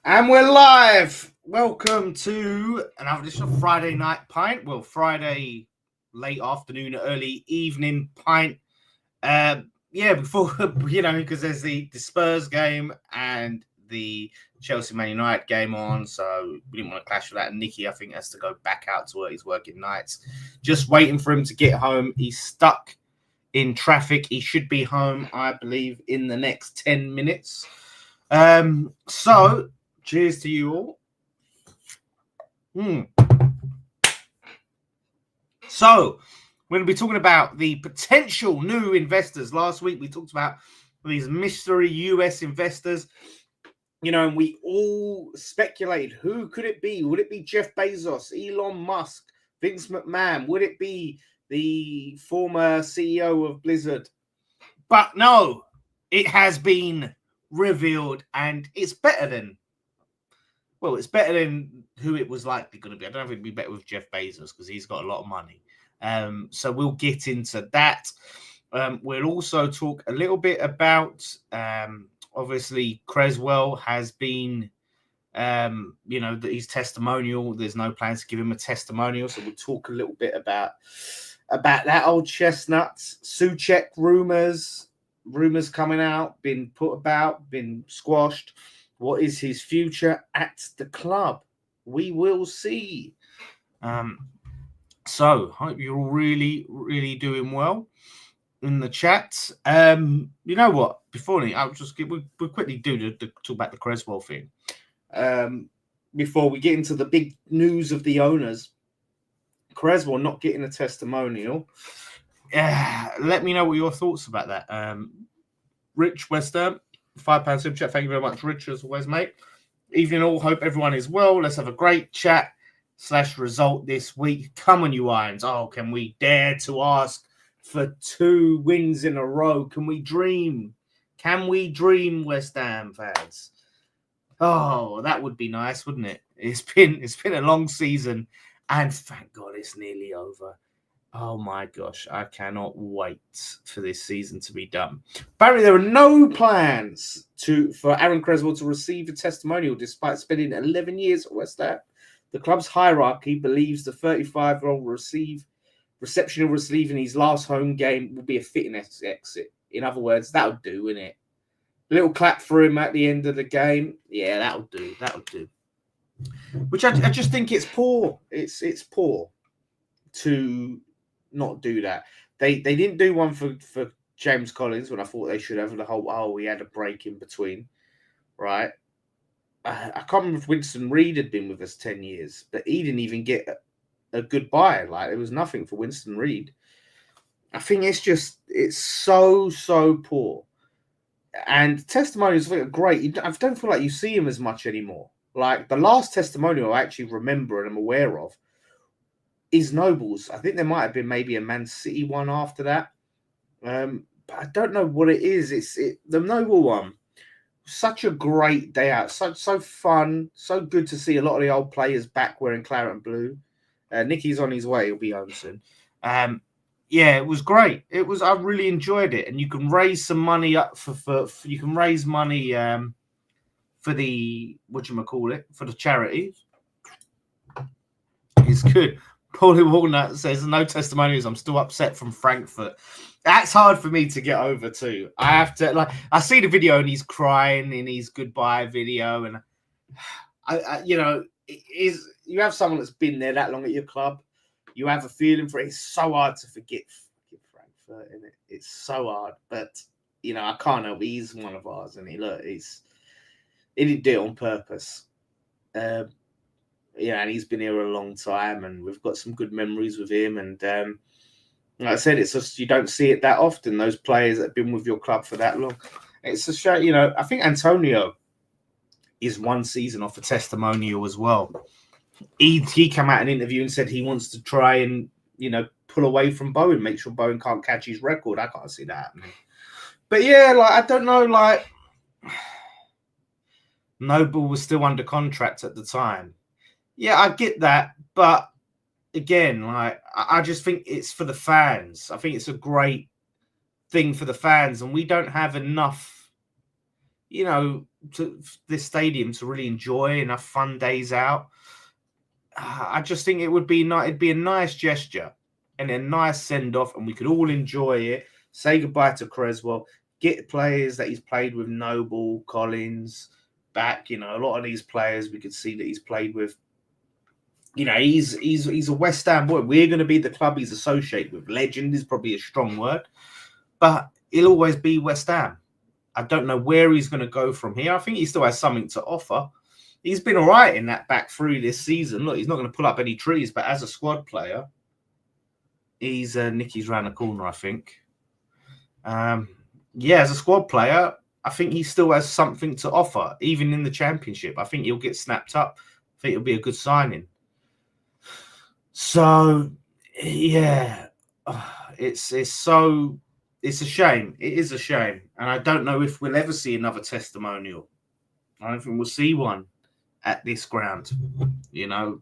And we're live. Welcome to another edition of Friday Night Pint. Well, Friday late afternoon, early evening pint. Before because there's the Spurs game and the Chelsea Man United game on, so we didn't want to clash with that. And Nicky, I think, has to go back out to work. He's working nights. Just waiting for him to get home. He's stuck in traffic. He should be home, I believe, in the next 10 minutes. So cheers to you all. So we're going to be talking about the potential new investors. Last week we talked about these mystery US investors, and we all speculated, who could it be? Would it be Jeff Bezos, Elon Musk, Vince McMahon? Would it be the former CEO of Blizzard? But no, it has been revealed, and it's better than who it was likely going to be. I don't know if it'd be better with Jeff Bezos because he's got a lot of money. So we'll get into that. We'll also talk a little bit about, obviously, Creswell has been, his testimonial. There's no plans to give him a testimonial. So we'll talk a little bit about that old chestnut. Suchek rumors coming out, been put about, been squashed. What is his future at the club? We will see. So hope you're all really, really doing well in the chat. You know what? Before I'll just we'll quickly talk about the Creswell thing. Before we get into the big news of the owners, Creswell not getting a testimonial. Let me know what your thoughts about that. Rich West Ham, £5 super chat. Thank you very much, Rich, as always, mate. Evening all. Hope everyone is well. Let's have a great chat / result this week. Come on, you Irons. Oh, can we dare to ask for 2 wins in a row? Can we dream? Can we dream, West Ham fans? Oh, that would be nice, wouldn't it? It's been a long season, and thank God it's nearly over. Oh my gosh, I cannot wait for this season to be done. Apparently, there are no plans for Aaron Creswell to receive a testimonial despite spending 11 years at West Ham. The club's hierarchy believes the 35-year-old reception he'll receive in his last home game will be a fitting exit. In other words, that'll do, innit? A little clap for him at the end of the game. Yeah, that'll do. That'll do. Which I just think it's poor. It's poor to not do that. They didn't do one for James Collins when I thought they should have. The whole, we had a break in between, right? I can't remember if Winston Reid had been with us 10 years, but he didn't even get a goodbye. Like, there was nothing for Winston Reid. I think it's so poor. And testimonials are great. I don't feel like you see him as much anymore. Like, the last testimonial I actually remember and I'm aware of is Nobles. I think there might have been maybe a Man City one after that. But I don't know what it is. It's the Noble one. Such a great day out. So fun. So good to see a lot of the old players back wearing claret and blue. Nicky's on his way. He'll be home soon. It was great. I really enjoyed it. And you can raise some money up for you can raise money for the for the charity. It's good. Paulie Walnut says, no testimonials. I'm still upset from Frankfurt. That's hard for me to get over too. I have to, I see the video and he's crying in his goodbye video. And you have someone that's been there that long at your club. You have a feeling for it. It's so hard to forget Frankfurt, isn't it? It's so hard. But, I can't help. He's one of ours. And he didn't do it on purpose. And he's been here a long time, and we've got some good memories with him. And like I said, it's just you don't see it that often. Those players that have been with your club for that long, it's a shame. I think Antonio is one season off a testimonial as well. He came out in an interview and said he wants to try and pull away from Bowen, make sure Bowen can't catch his record. I can't see that happening. But yeah, I don't know. Noble was still under contract at the time. Yeah, I get that, but again, I just think it's for the fans. I think it's a great thing for the fans, and we don't have enough, this stadium to really enjoy enough fun days out. I just think it would be it'd be a nice gesture and a nice send off, and we could all enjoy it. Say goodbye to Creswell. Get players that he's played with, Noble, Collins, back. You know, a lot of these players we could see that he's played with. You know, he's a West Ham boy. We're going to be the club he's associated with. Legend is probably a strong word, but he'll always be West Ham. I don't know where he's going to go from here. I think he still has something to offer. He's been all right in that back three this season. Look, he's not going to pull up any trees, but as a squad player, he's Nicky's round the corner, I think. As a squad player, I think he still has something to offer, even in the Championship. I think he'll get snapped up. I think it'll be a good signing. So, yeah, it's a shame. It is a shame. And I don't know if we'll ever see another testimonial. I don't think we'll see one at this ground. You know,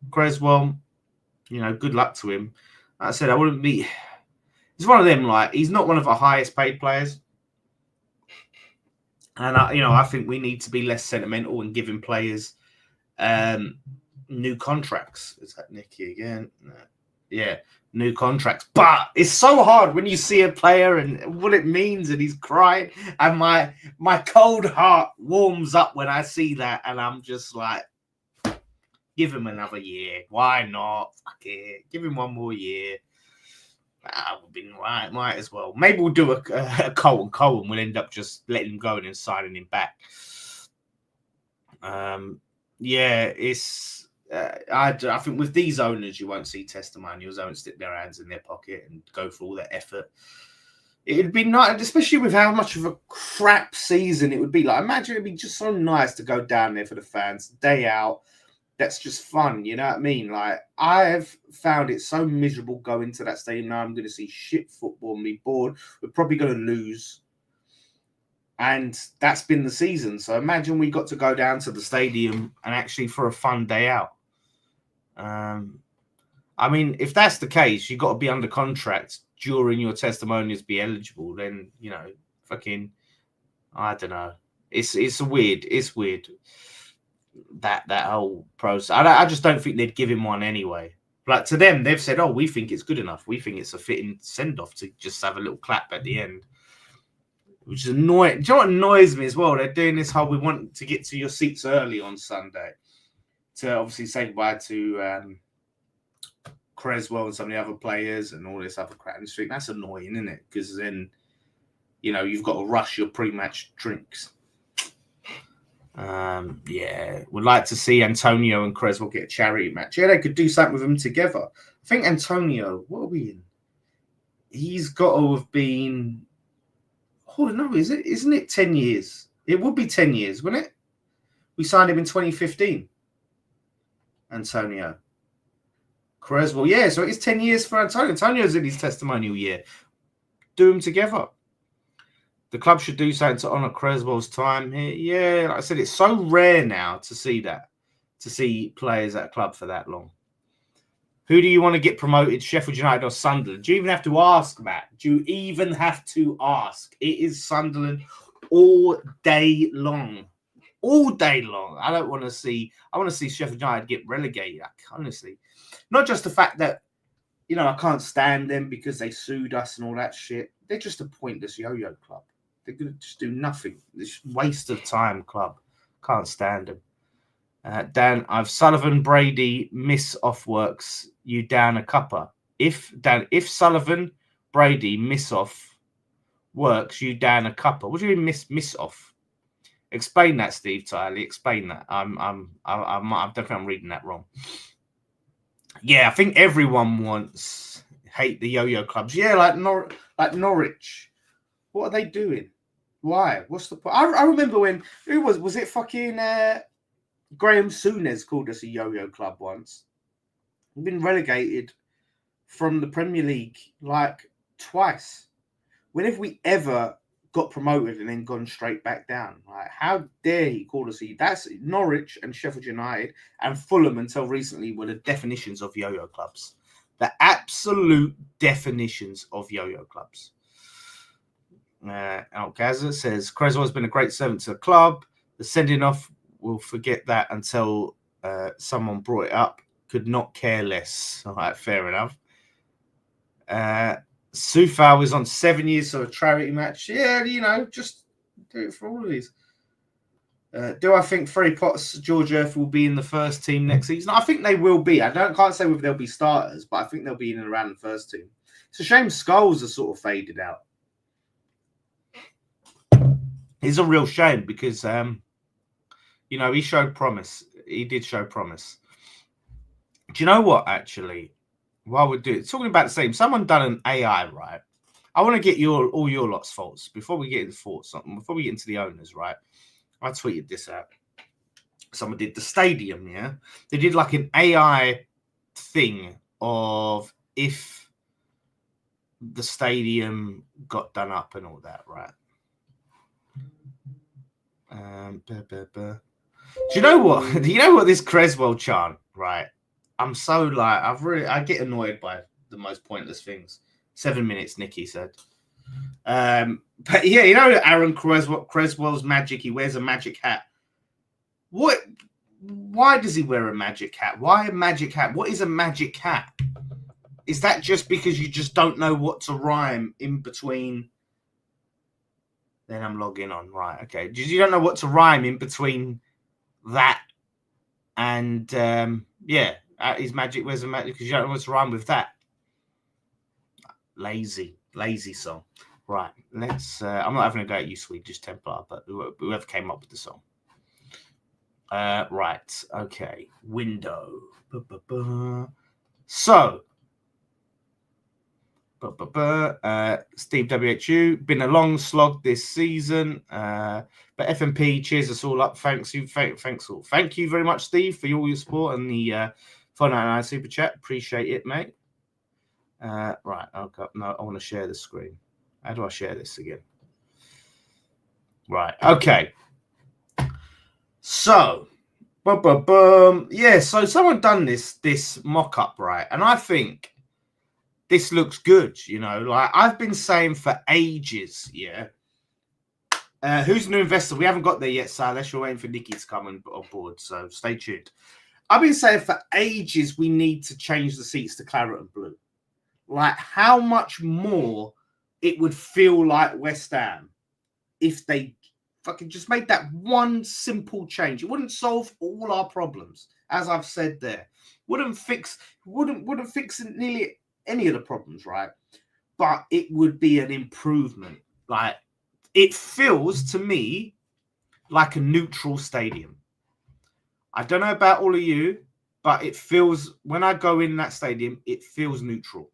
Creswell, you know, good luck to him. Like I said, I wouldn't be... It's one of them, like, he's not one of the highest paid players. And, I think we need to be less sentimental and giving players new contracts. Is that Nicky again? No. Yeah, new contracts. But it's so hard when you see a player and what it means and he's crying. And my cold heart warms up when I see that. And I'm just like, give him another year. Why not? Fuck it. Give him one more year. We've been right. Might as well. Maybe we'll do a Cohen. We'll end up just letting him go and then signing him back. It's... I think with these owners, you won't see testimonials. They won't stick their hands in their pocket and go for all that effort. It'd be nice, especially with how much of a crap season it would be. Like, imagine it'd be just so nice to go down there for the fans, day out. That's just fun, you know what I mean? Like, I've found it so miserable going to that stadium. Now I'm going to see shit football and be bored. We're probably going to lose. And that's been the season. So imagine we got to go down to the stadium and actually for a fun day out. I mean, if that's the case, you've got to be under contract during your testimonials, be eligible. Then, you know, fucking, I don't know. It's weird. It's weird. That whole process. I just don't think they'd give him one anyway. Like, to them, they've said, oh, we think it's good enough. We think it's a fitting send-off to just have a little clap at the end. Which is annoying. Do you know what annoys me as well? They're doing this whole, we want to get to your seats early on Sunday. To obviously say goodbye to Creswell and some of the other players and all this other crap in the street. That's annoying, isn't it? Because then, you know, you've got to rush your pre-match drinks. Would like to see Antonio and Creswell get a charity match. Yeah, they could do something with them together. I think Antonio, what are we in? He's got to have been... Oh, no, isn't it 10 years? It would be 10 years, wouldn't it? We signed him in 2015. Antonio. Creswell, yeah, so it's 10 years for Antonio. Antonio's in his testimonial year. Do them together. The club should do something to honour Creswell's time here. Yeah, like I said, it's so rare now to see that, to see players at a club for that long. Who do you want to get promoted, Sheffield United or Sunderland? Do you even have to ask, Matt? Do you even have to ask? It is Sunderland all day long. All day long. I want to see Sheffield United get relegated. Honestly. Not just the fact that, you know, I can't stand them because they sued us and all that shit. They're just a pointless yo-yo club. They're going to just do nothing. This waste of time club. Can't stand them. Dan, I've Sullivan, Brady, miss off works you down a cuppa. If Sullivan, Brady, miss off works you down a cuppa. What do you mean miss off? Explain that, Steve Tiley. Explain that. I'm definitely I'm reading that wrong. Yeah, I think everyone hate the yo-yo clubs. Yeah, like Norwich. What are they doing? Why? What's the point? I remember when was it fucking Graham Souness called us a yo-yo club once. We've been relegated from the Premier League like twice. When have we ever got promoted and then gone straight back down? Like, how dare he call us that's Norwich and Sheffield United and Fulham until recently were the definitions of yo-yo clubs. The absolute definitions of yo-yo clubs. Alcazar says Creswell's been a great servant to the club. The sending off, we'll forget that until someone brought it up. Could not care less. All right, fair enough. Sufal was on 7 years, so a charity match. Yeah, just do it for all of these. Do I think Freddie Potts, George Earth will be in the first team next season? I think they will be. Can't say whether they'll be starters, but I think they'll be in and around the first team. It's a shame Skulls are sort of faded out. It's a real shame because, he showed promise. He did show promise. Do you know what, actually? While we're talking about the same, someone done an AI, right? I want to get all your lot's thoughts before we get into before we get into the owners, right? I tweeted this out. Someone did the stadium, yeah? They did like an AI thing of if the stadium got done up and all that, right? Do you know what? Do you know what this Creswell chant, right? I'm so I get annoyed by the most pointless things. 7 minutes, Nikki said. But yeah, Aaron Creswell's magic. He wears a magic hat. What? Why does he wear a magic hat? Why a magic hat? What is a magic hat? Is that just because you just don't know what to rhyme in between? Then I'm logging on. Right, okay. You don't know what to rhyme in between that and his magic wears a magic because you don't know what to rhyme with that. Lazy song. Right, let's I'm not having a go at you, Swedish Templar, but whoever came up with the song. Right, okay. Window. So Steve WHU, been a long slog this season, but FMP cheers us all up. Thanks all. Thank you very much, Steve, for all your support and the 499 super chat. Appreciate it, mate. Right, okay. No, I want to share the screen. How do I share this again? Right, okay. So, yeah. So someone done this mock-up, right, and I think this looks good, like I've been saying for ages, yeah. Who's the new investor? We haven't got there yet, Silas. You're waiting for Nikki to come on board, so stay tuned. I've been saying for ages we need to change the seats to claret and blue. Like how much more it would feel like West Ham if they fucking just made that one simple change. It wouldn't solve all our problems, as I've said there. Wouldn't fix nearly any of the problems, right? But it would be an improvement. Like it feels to me like a neutral stadium. I don't know about all of you, but it feels when I go in that stadium, it feels neutral.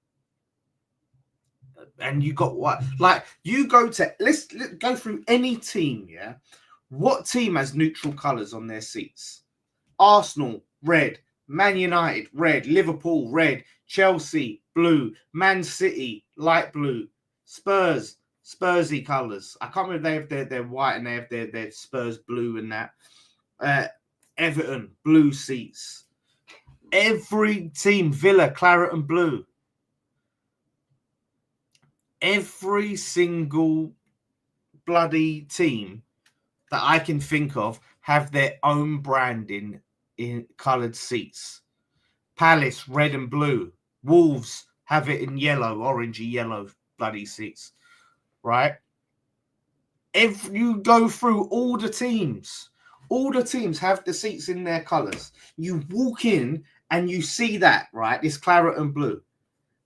And you got what? Like you go to let's go through any team, yeah. What team has neutral colours on their seats? Arsenal, red. Man United, red. Liverpool, red. Chelsea, blue. Man City, light blue. Spurs, Spursy colours. I can't remember if they have their white and they have their Spurs blue and that. Everton, blue seats. Every team, Villa, claret and blue. Every single bloody team that I can think of have their own branding in coloured seats. Palace, red and blue. Wolves have it in yellow, orangey yellow bloody seats. Right? If you go through all the teams have the seats in their colours. You walk in and you see that, right? This claret and blue.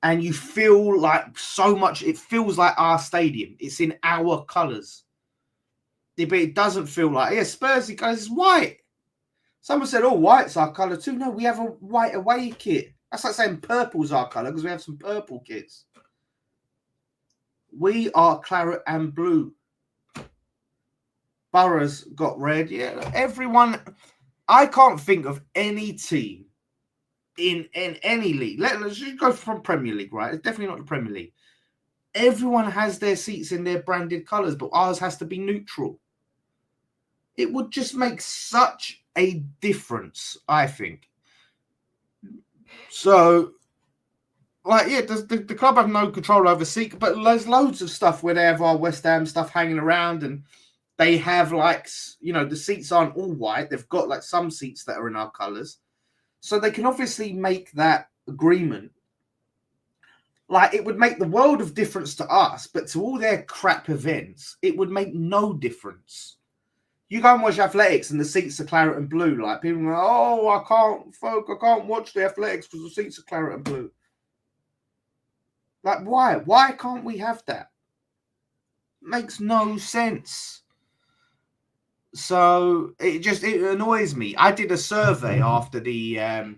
And you feel like so much, it feels like our stadium. It's in our colours. But it doesn't feel like, Spursy colours is white. Someone said, white's our colour too. No, we have a white away kit. That's like saying purple's our colour because we have some purple kits. We are claret and blue. Borough's got red. Yeah, everyone. I can't think of any team in any league. Let's just go from Premier League, right? It's definitely not the Premier League. Everyone has their seats in their branded colours, but ours has to be neutral. It would just make such a difference, I think. So, like, yeah, does the club have no control over seat? But there's loads of stuff where they have our West Ham stuff hanging around, and they have like, you know, the seats aren't all white. They've got like some seats that are in our colours, so they can obviously make that agreement. Like, it would make the world of difference to us, but to all their crap events, it would make no difference. You go and watch athletics and the seats are claret and blue. Like, people are like, oh, I can't watch the athletics because the seats are claret and blue. Like, why? Why can't we have that? It makes no sense. So it annoys me. I did a survey after the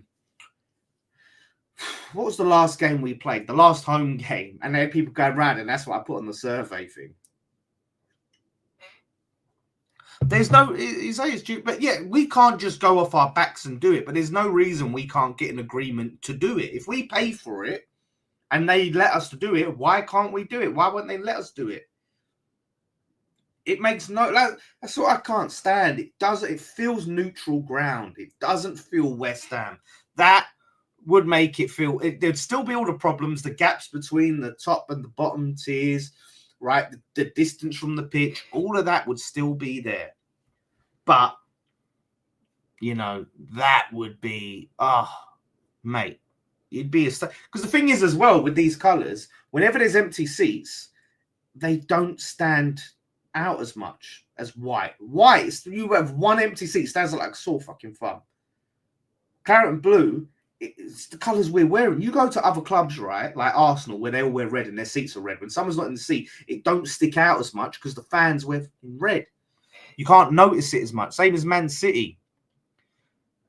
what was the last game we played? The last home game, and then people going around, and that's what I put on the survey thing. There's no, you say it's due, but yeah, we can't just go off our backs and do it. But there's no reason we can't get an agreement to do it. If we pay for it and they let us to do it, why can't we do it? Why won't they let us do it? It makes no, like, that's what I can't stand. It feels neutral ground. It doesn't feel West Ham. That would make it feel, there'd still be all the problems, the gaps between the top and the bottom tiers, right? The distance from the pitch, all of that would still be there. But, you know, that would be, mate, it'd be because the thing is as well with these colours, whenever there's empty seats, they don't stand out as much as white. White, you have one empty seat, stands out like a sore fucking thumb. Claret and blue, it's the colours we're wearing. You go to other clubs, right, like Arsenal, where they all wear red and their seats are red. When someone's not in the seat, it don't stick out as much because the fans wear red. You can't notice it as much. Same as Man City.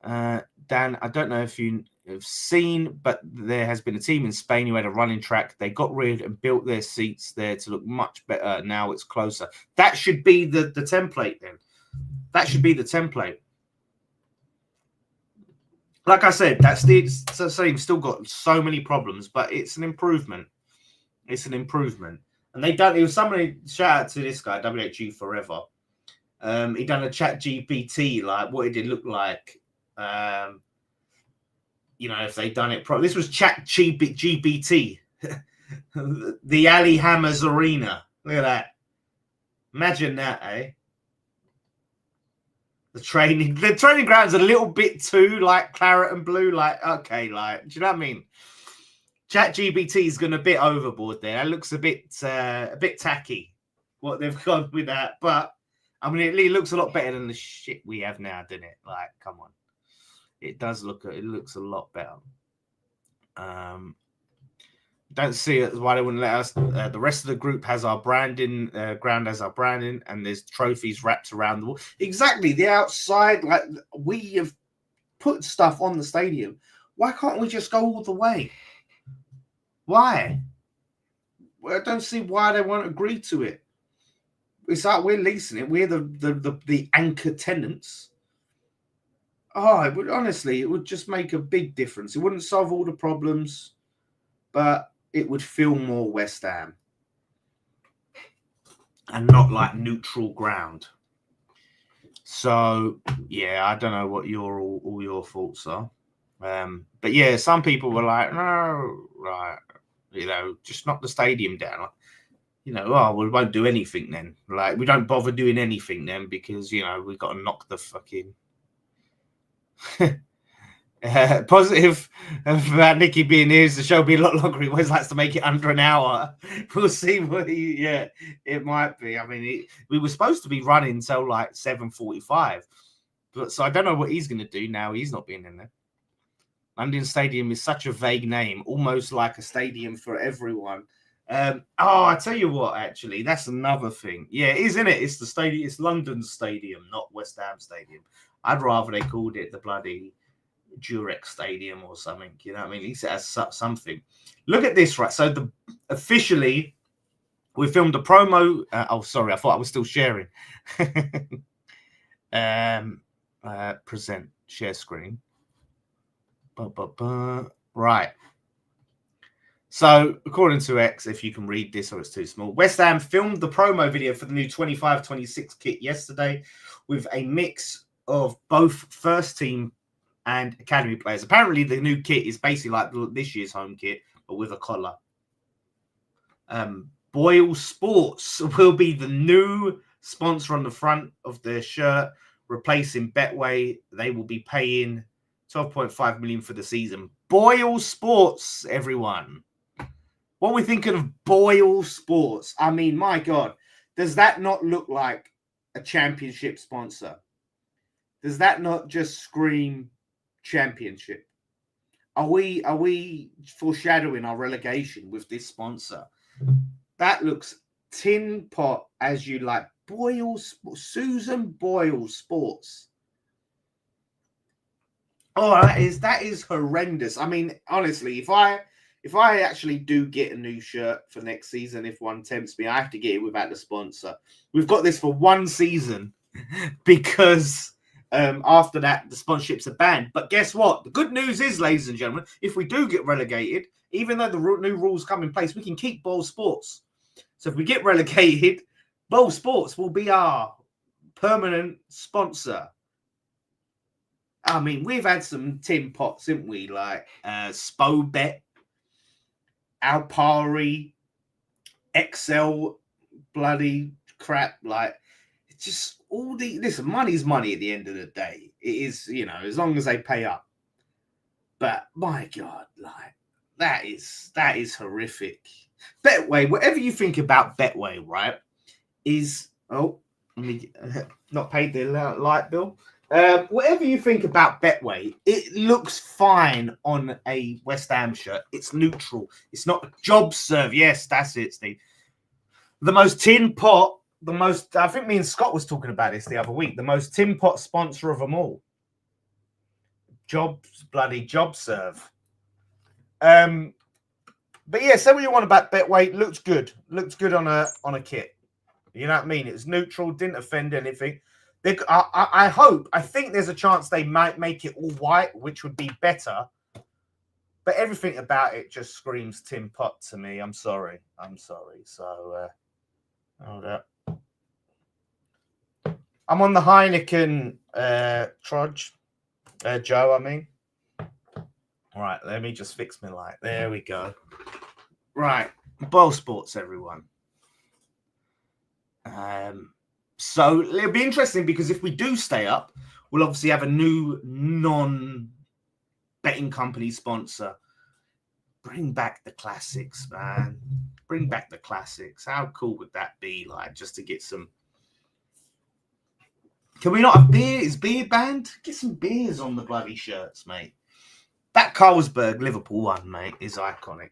Dan, I don't know if you have seen, but there has been a team in Spain who had a running track. They got rid and built their seats there to look much better. Now it's closer. That should be the template then. That should be the template. Like I said, that's the same. Still got so many problems, but it's an improvement. It's an improvement. And they done. It was somebody. Shout out to this guy, WHG Forever. He done a chat GPT, like what it did look like. You know, if they done it properly. This was chat GPT. The Ali Hammers Arena. Look at that. Imagine that, eh? The training ground's a little bit too like claret and blue. Like, okay, like, do you know what I mean? Chat GBT's gone a bit overboard there. That looks a bit tacky. What they've gone with that, but I mean, it looks a lot better than the shit we have now, doesn't it? Like, come on, it does look. It looks a lot better. Don't see it why they wouldn't let us. The rest of the group has our branding, ground has our branding, and there's trophies wrapped around the wall. Exactly, the outside, like we have put stuff on the stadium. Why can't we just go all the way? Why? Well, I don't see why they won't agree to it. It's like we're leasing it. We're the anchor tenants. Oh, it would honestly, it would just make a big difference. It wouldn't solve all the problems, but it would feel more West Ham and not like neutral ground. So yeah, I don't know what all your thoughts are. But yeah, some people were like, no, right, you know, just knock the stadium down. Like, you know, oh, we won't do anything then. Like, we don't bother doing anything then because, you know, we've got to knock the fucking positive about Nicky being here is the show be a lot longer. He always likes to make it under an hour. We'll see what it might be. I mean, we were supposed to be running until like 7:45, but so I don't know what he's going to do now. He's not being in there. London Stadium is such a vague name, almost like a stadium for everyone. I tell you what, actually, that's another thing. Yeah, it is, isn't it? It's the stadium. It's London Stadium, not West Ham Stadium. I'd rather they called it the bloody Durex Stadium or something. You know what I mean? At least it has something. Look at this, right? So officially, we filmed a promo. Sorry, I thought I was still sharing. Present share screen. Right. So, according to X, if you can read this or it's too small, West Ham filmed the promo video for the new 25-26 kit yesterday with a mix of both first team and academy players. Apparently, the new kit is basically like this year's home kit, with a collar. Boyle Sports will be the new sponsor on the front of their shirt, replacing Betway. They will be paying 12.5 million for the season. Boyle Sports, everyone. What are we thinking of Boyle Sports? I mean, my God, does that not look like a championship sponsor? Does that not just scream championship? Are we foreshadowing our relegation with this sponsor? That looks tin pot as you like. Susan Boyle Sports. Oh, that is horrendous. I mean, honestly, if I actually do get a new shirt for next season, if one tempts me, I have to get it without the sponsor. We've got this for one season because after that, the sponsorships are banned. But guess what? The good news is, ladies and gentlemen, if we do get relegated, even though the new rules come in place, we can keep Boyle Sports. So if we get relegated, Boyle Sports will be our permanent sponsor. I mean, we've had some tin pots, haven't we? Like Spobet, Alpari, Excel, bloody crap. Like, it's just all the... Listen, money's money at the end of the day. It is, you know, as long as they pay up. But, my God, like, that is horrific. Betway, whatever you think about Betway, right, is... Oh, let me... Not paid the light bill. Whatever you think about Betway, it looks fine on a West Ham shirt. It's neutral. It's not a job serve. Yes, that's it, Steve. The most tin pot, I think me and Scott was talking about this the other week, the most tin pot sponsor of them all. Bloody job serve. But yeah, say what you want about Betway. Looks good. Looks good on a kit. You know what I mean? It's neutral, didn't offend anything. I think there's a chance they might make it all white, which would be better. But everything about it just screams tin pot to me. I'm sorry. So, hold up. I'm on the Heineken trudge. Joe, I mean. All right, let me just fix my light. There we go. Right, Boyle Sports, everyone. So it'll be interesting because if we do stay up, we'll obviously have a new non-betting company sponsor. Bring back the classics, man. Bring back the classics. How cool would that be? Like, just to get some... Can we not have beer? Is beer banned? Get some beers on the bloody shirts, mate. That Carlsberg Liverpool one, mate, is iconic.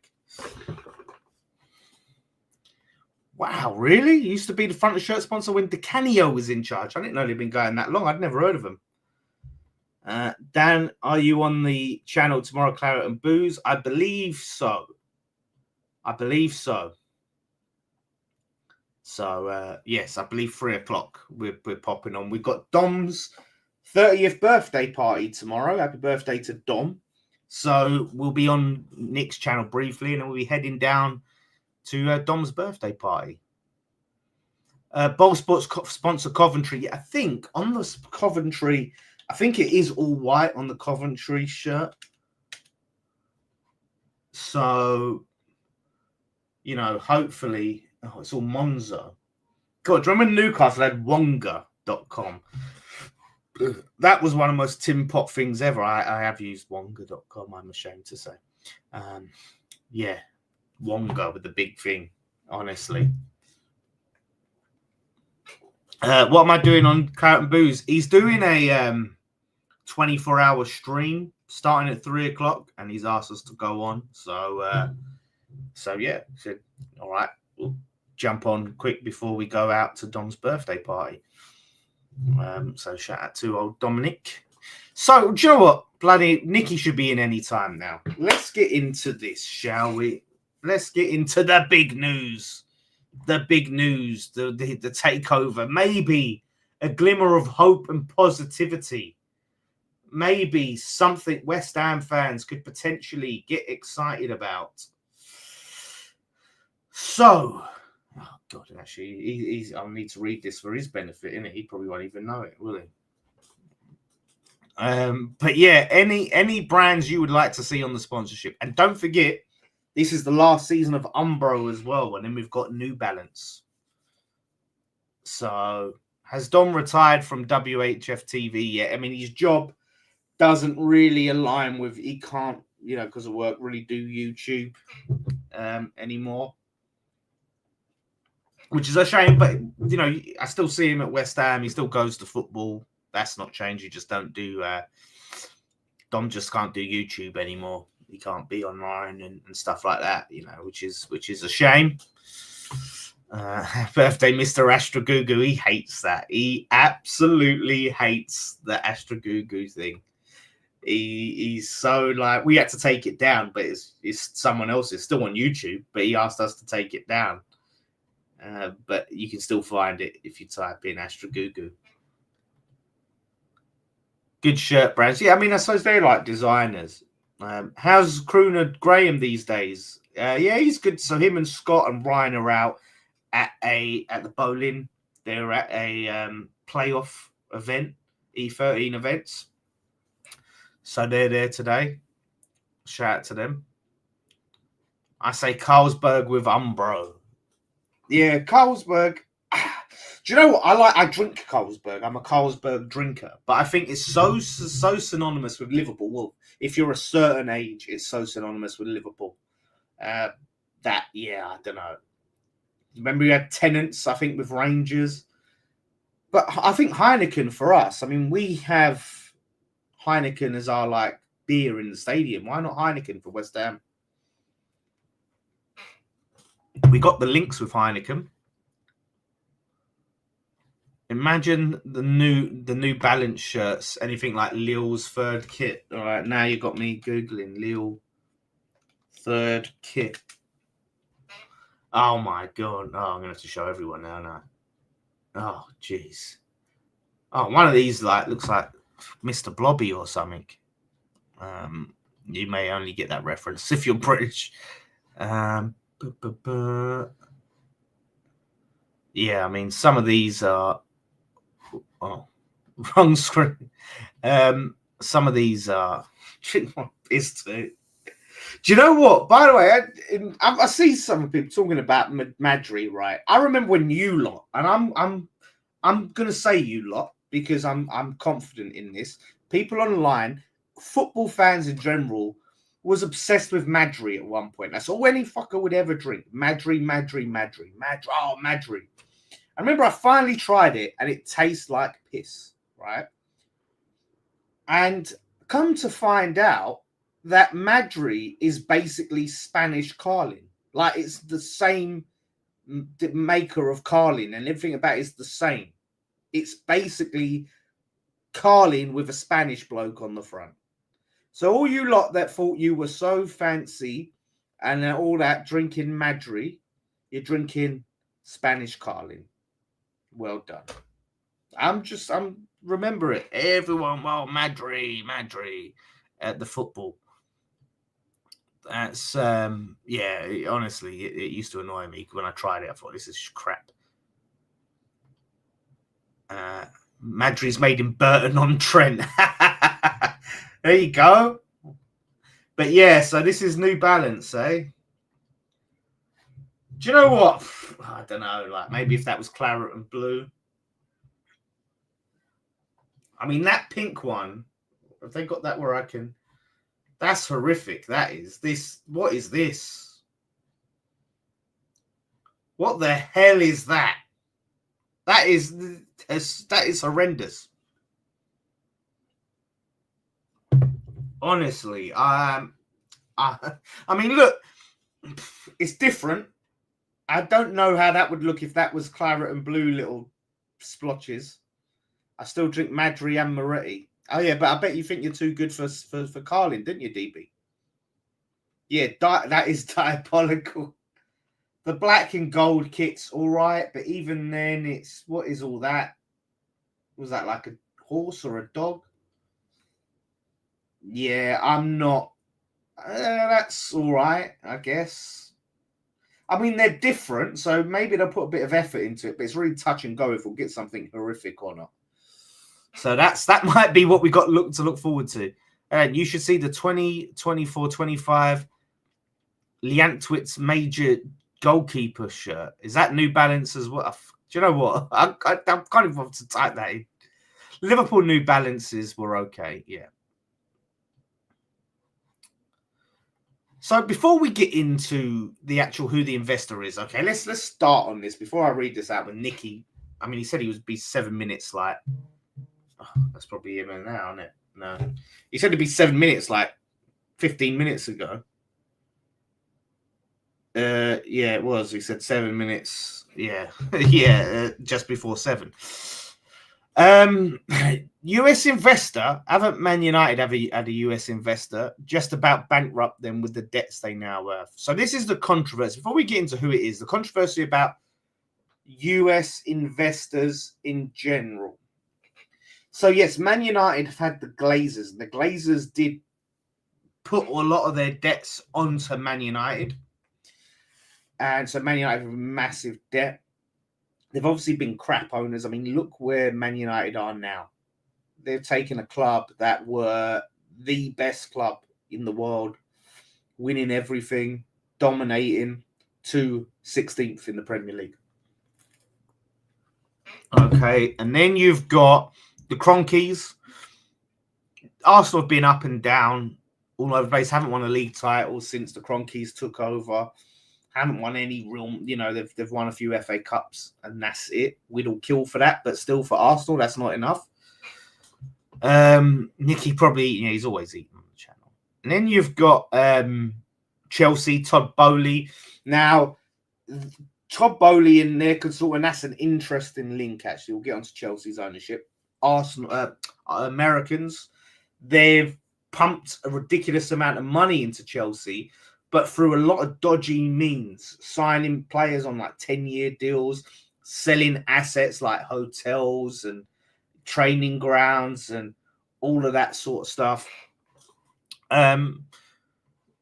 Wow, really? He used to be the front of shirt sponsor when DeCanio was in charge. I didn't know they'd been going that long. I'd never heard of them. Dan, are you on the channel tomorrow, Claret and Booze? I believe so. So, yes, I believe 3 o'clock we're popping on. We've got Dom's 30th birthday party tomorrow. Happy birthday to Dom. So we'll be on Nick's channel briefly, and then we'll be heading down to Dom's birthday party. Bowl Sports sponsor Coventry. Yeah, I think on the Coventry, I think it is all white on the Coventry shirt. So, you know, hopefully, it's all Monzo. God, do you remember Newcastle had Wonga.com? That was one of the most tin pot things ever. I have used Wonga.com, I'm ashamed to say. Yeah. Wonga with the big thing, honestly. What am I doing on Claret and Booze? He's doing a 24-hour stream starting at 3 o'clock, and he's asked us to go on. So yeah, he said, all right, we'll jump on quick before we go out to Dom's birthday party. So shout out to old Dominic. So, do you know what? Bloody Nicky should be in any time now. Let's get into this, shall we? Let's get into the big news. The takeover. Maybe a glimmer of hope and positivity. Maybe something West Ham fans could potentially get excited about. So, oh God, actually, I'll need to read this for his benefit, innit? He probably won't even know it, will he? But yeah, any brands you would like to see on the sponsorship. And don't forget, This is the last season of Umbro as well, and then we've got New Balance. So, has Dom retired from WHF TV yet? I mean, his job doesn't really align with, he can't, because of work, really do YouTube anymore. Which is a shame, but, I still see him at West Ham. He still goes to football. That's not changed. You just don't do, Dom just can't do YouTube anymore. He can't be online and stuff like that, which is a shame. Birthday, Mr. Astragugu. He hates that. He absolutely hates the Astragugu thing. He's so like, we had to take it down, but it's someone else. It's still on YouTube, but he asked us to take it down. But you can still find it if you type in Astragugu. Good shirt brands. Yeah, I mean, I suppose they're like designers. How's Crooner Graham these days? Yeah, he's good. So him and Scott and Ryan are out at the bowling. They're at a playoff event, E13 events. So they're there today. Shout out to them. I say Carlsberg with Umbro. Yeah, Carlsberg. Do you know what? I drink Carlsberg. I'm a Carlsberg drinker. But I think it's so synonymous with Liverpool. Well, if you're a certain age, it's so synonymous with Liverpool. I don't know. Remember we had Tennants, I think, with Rangers. But I think Heineken for us, I mean, we have Heineken as our, like, beer in the stadium. Why not Heineken for West Ham? We got the links with Heineken. Imagine the New Balance shirts, anything like Lille's third kit. All right, now you got me Googling Lille third kit. Oh, my God. Oh, I'm going to have to show everyone now. Oh, jeez. Oh, one of these looks like Mr. Blobby or something. You may only get that reference if you're British. Yeah, I mean, some of these are... Oh, wrong screen. Some of these are... Is too. Do you know what? By the way, I see some people talking about Madri, right? I remember when you lot, and I'm gonna say you lot because I'm confident in this. People online, football fans in general, was obsessed with Madri at one point. That's all any fucker would ever drink. Madri. Oh, Madri. I remember I finally tried it, and it tastes like piss, right? And come to find out that Madri is basically Spanish Carling. Like, it's the same maker of Carling, and everything about it is the same. It's basically Carling with a Spanish bloke on the front. So all you lot that thought you were so fancy and all that drinking Madri, you're drinking Spanish Carling. Well done. I'm remember it. Everyone, well, Madri at the football. That's honestly, it used to annoy me when I tried it. I thought, this is crap. Madri's made in Burton-on-Trent. There you go. But yeah, so this is New Balance, eh? Do you know what? I don't know, like maybe if that was claret and blue. I mean, that pink one, have they got that where I can... That's horrific. That is this. What is this? What the hell is that? That is horrendous. Honestly, I mean, look, it's different. I don't know how that would look if that was claret and blue little splotches. I still drink Madri and Moretti. Oh, yeah, but I bet you think you're too good for Carling, didn't you, DB? Yeah, that is diabolical. The black and gold kit's all right, but even then, it's... What is all that? Was that like a horse or a dog? Yeah, I'm not... that's all right, I guess. I mean, they're different, so maybe they'll put a bit of effort into it, but it's really touch and go if we'll get something horrific or not. So that might be what we got to look forward to. And you should see the 2024-25 Liantwit's major goalkeeper shirt. Is that New Balance as well? Do you know what? I'm kind of want to type that in. Liverpool New Balances were okay, yeah. So before we get into the actual who the investor is, okay, let's start on this before I read this out with Nicky. I mean, he said he would be 7 minutes like. Oh, that's probably him now, isn't it? No, he said it'd be 7 minutes like 15 minutes ago. Yeah, it was. He said 7 minutes. Yeah, yeah, just before 7. US investor, haven't Man United had a US investor just about bankrupt them with the debts they now have. So this is the controversy. Before we get into who it is, the controversy about US investors in general. So yes, Man United have had the Glazers, and the Glazers did put a lot of their debts onto Man United. And so Man United have a massive debt. They've obviously been crap owners. I mean, look where Man United are now. They've taken a club that were the best club in the world, winning everything, dominating, to 16th in the Premier League. Okay, and then you've got the Cronkies. Arsenal have been up and down all over the place, haven't won a league title since the Cronkies took over. Haven't won any real, they've won a few FA Cups and that's it. We'd all kill for that, but still for Arsenal, that's not enough. Nicky probably, he's always eating on the channel. And then you've got Chelsea, Todd Boehly. Now, Todd Boehly and their consortium, that's an interesting link, actually. We'll get onto Chelsea's ownership. Arsenal, Americans, they've pumped a ridiculous amount of money into Chelsea, but through a lot of dodgy means, signing players on like 10-year deals, selling assets like hotels and training grounds and all of that sort of stuff. And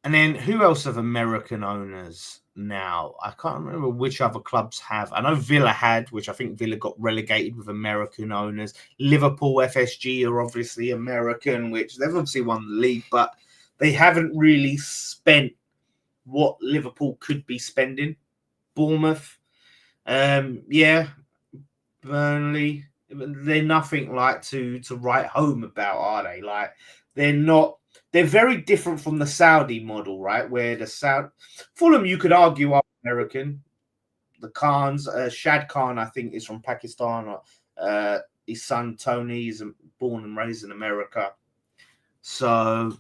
then who else have American owners now? I can't remember which other clubs have. I know Villa had, which I think Villa got relegated with American owners. Liverpool, FSG are obviously American, which they've obviously won the league, but they haven't really spent what Liverpool could be spending. Bournemouth, Burnley, they're nothing like to write home about, are they? Like, they're very different from the Saudi model, right? Where the Fulham, you could argue, are American. The Khans, Shad Khan, I think, is from Pakistan. His son Tony is born and raised in America. So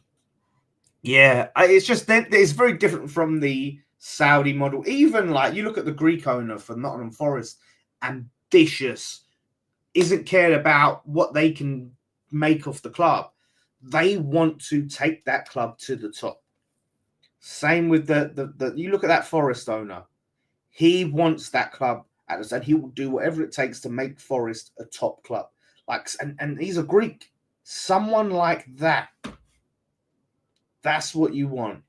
yeah, it's just it's very different from the Saudi model. Even like you look at the Greek owner for Nottingham Forest, ambitious, isn't cared about what they can make of the club. They want to take that club to the top. Same with the you look at that Forest owner. He wants that club at the side. He will do whatever it takes to make Forest a top club. Like, and he's a Greek. Someone like that. That's what you want.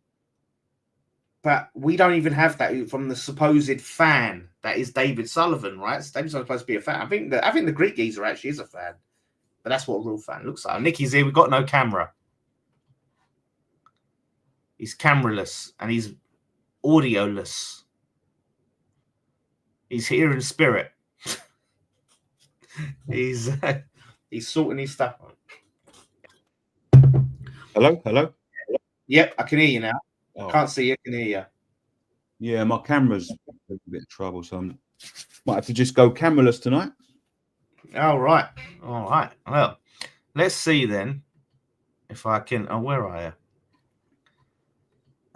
But we don't even have that from the supposed fan that is David Sullivan, right? So David Sullivan's supposed to be a fan. I think the Greek geezer actually is a fan. But that's what a real fan looks like. Nicky's here. We've got no camera. He's cameraless and he's audioless. He's here in spirit. He's sorting his stuff on. Hello? Yep, I can hear you now. Oh. I can't see you, I can hear you. Yeah, my camera's a bit of trouble, so I might have to just go cameraless tonight. All right. Well, let's see then if I can. Oh, where are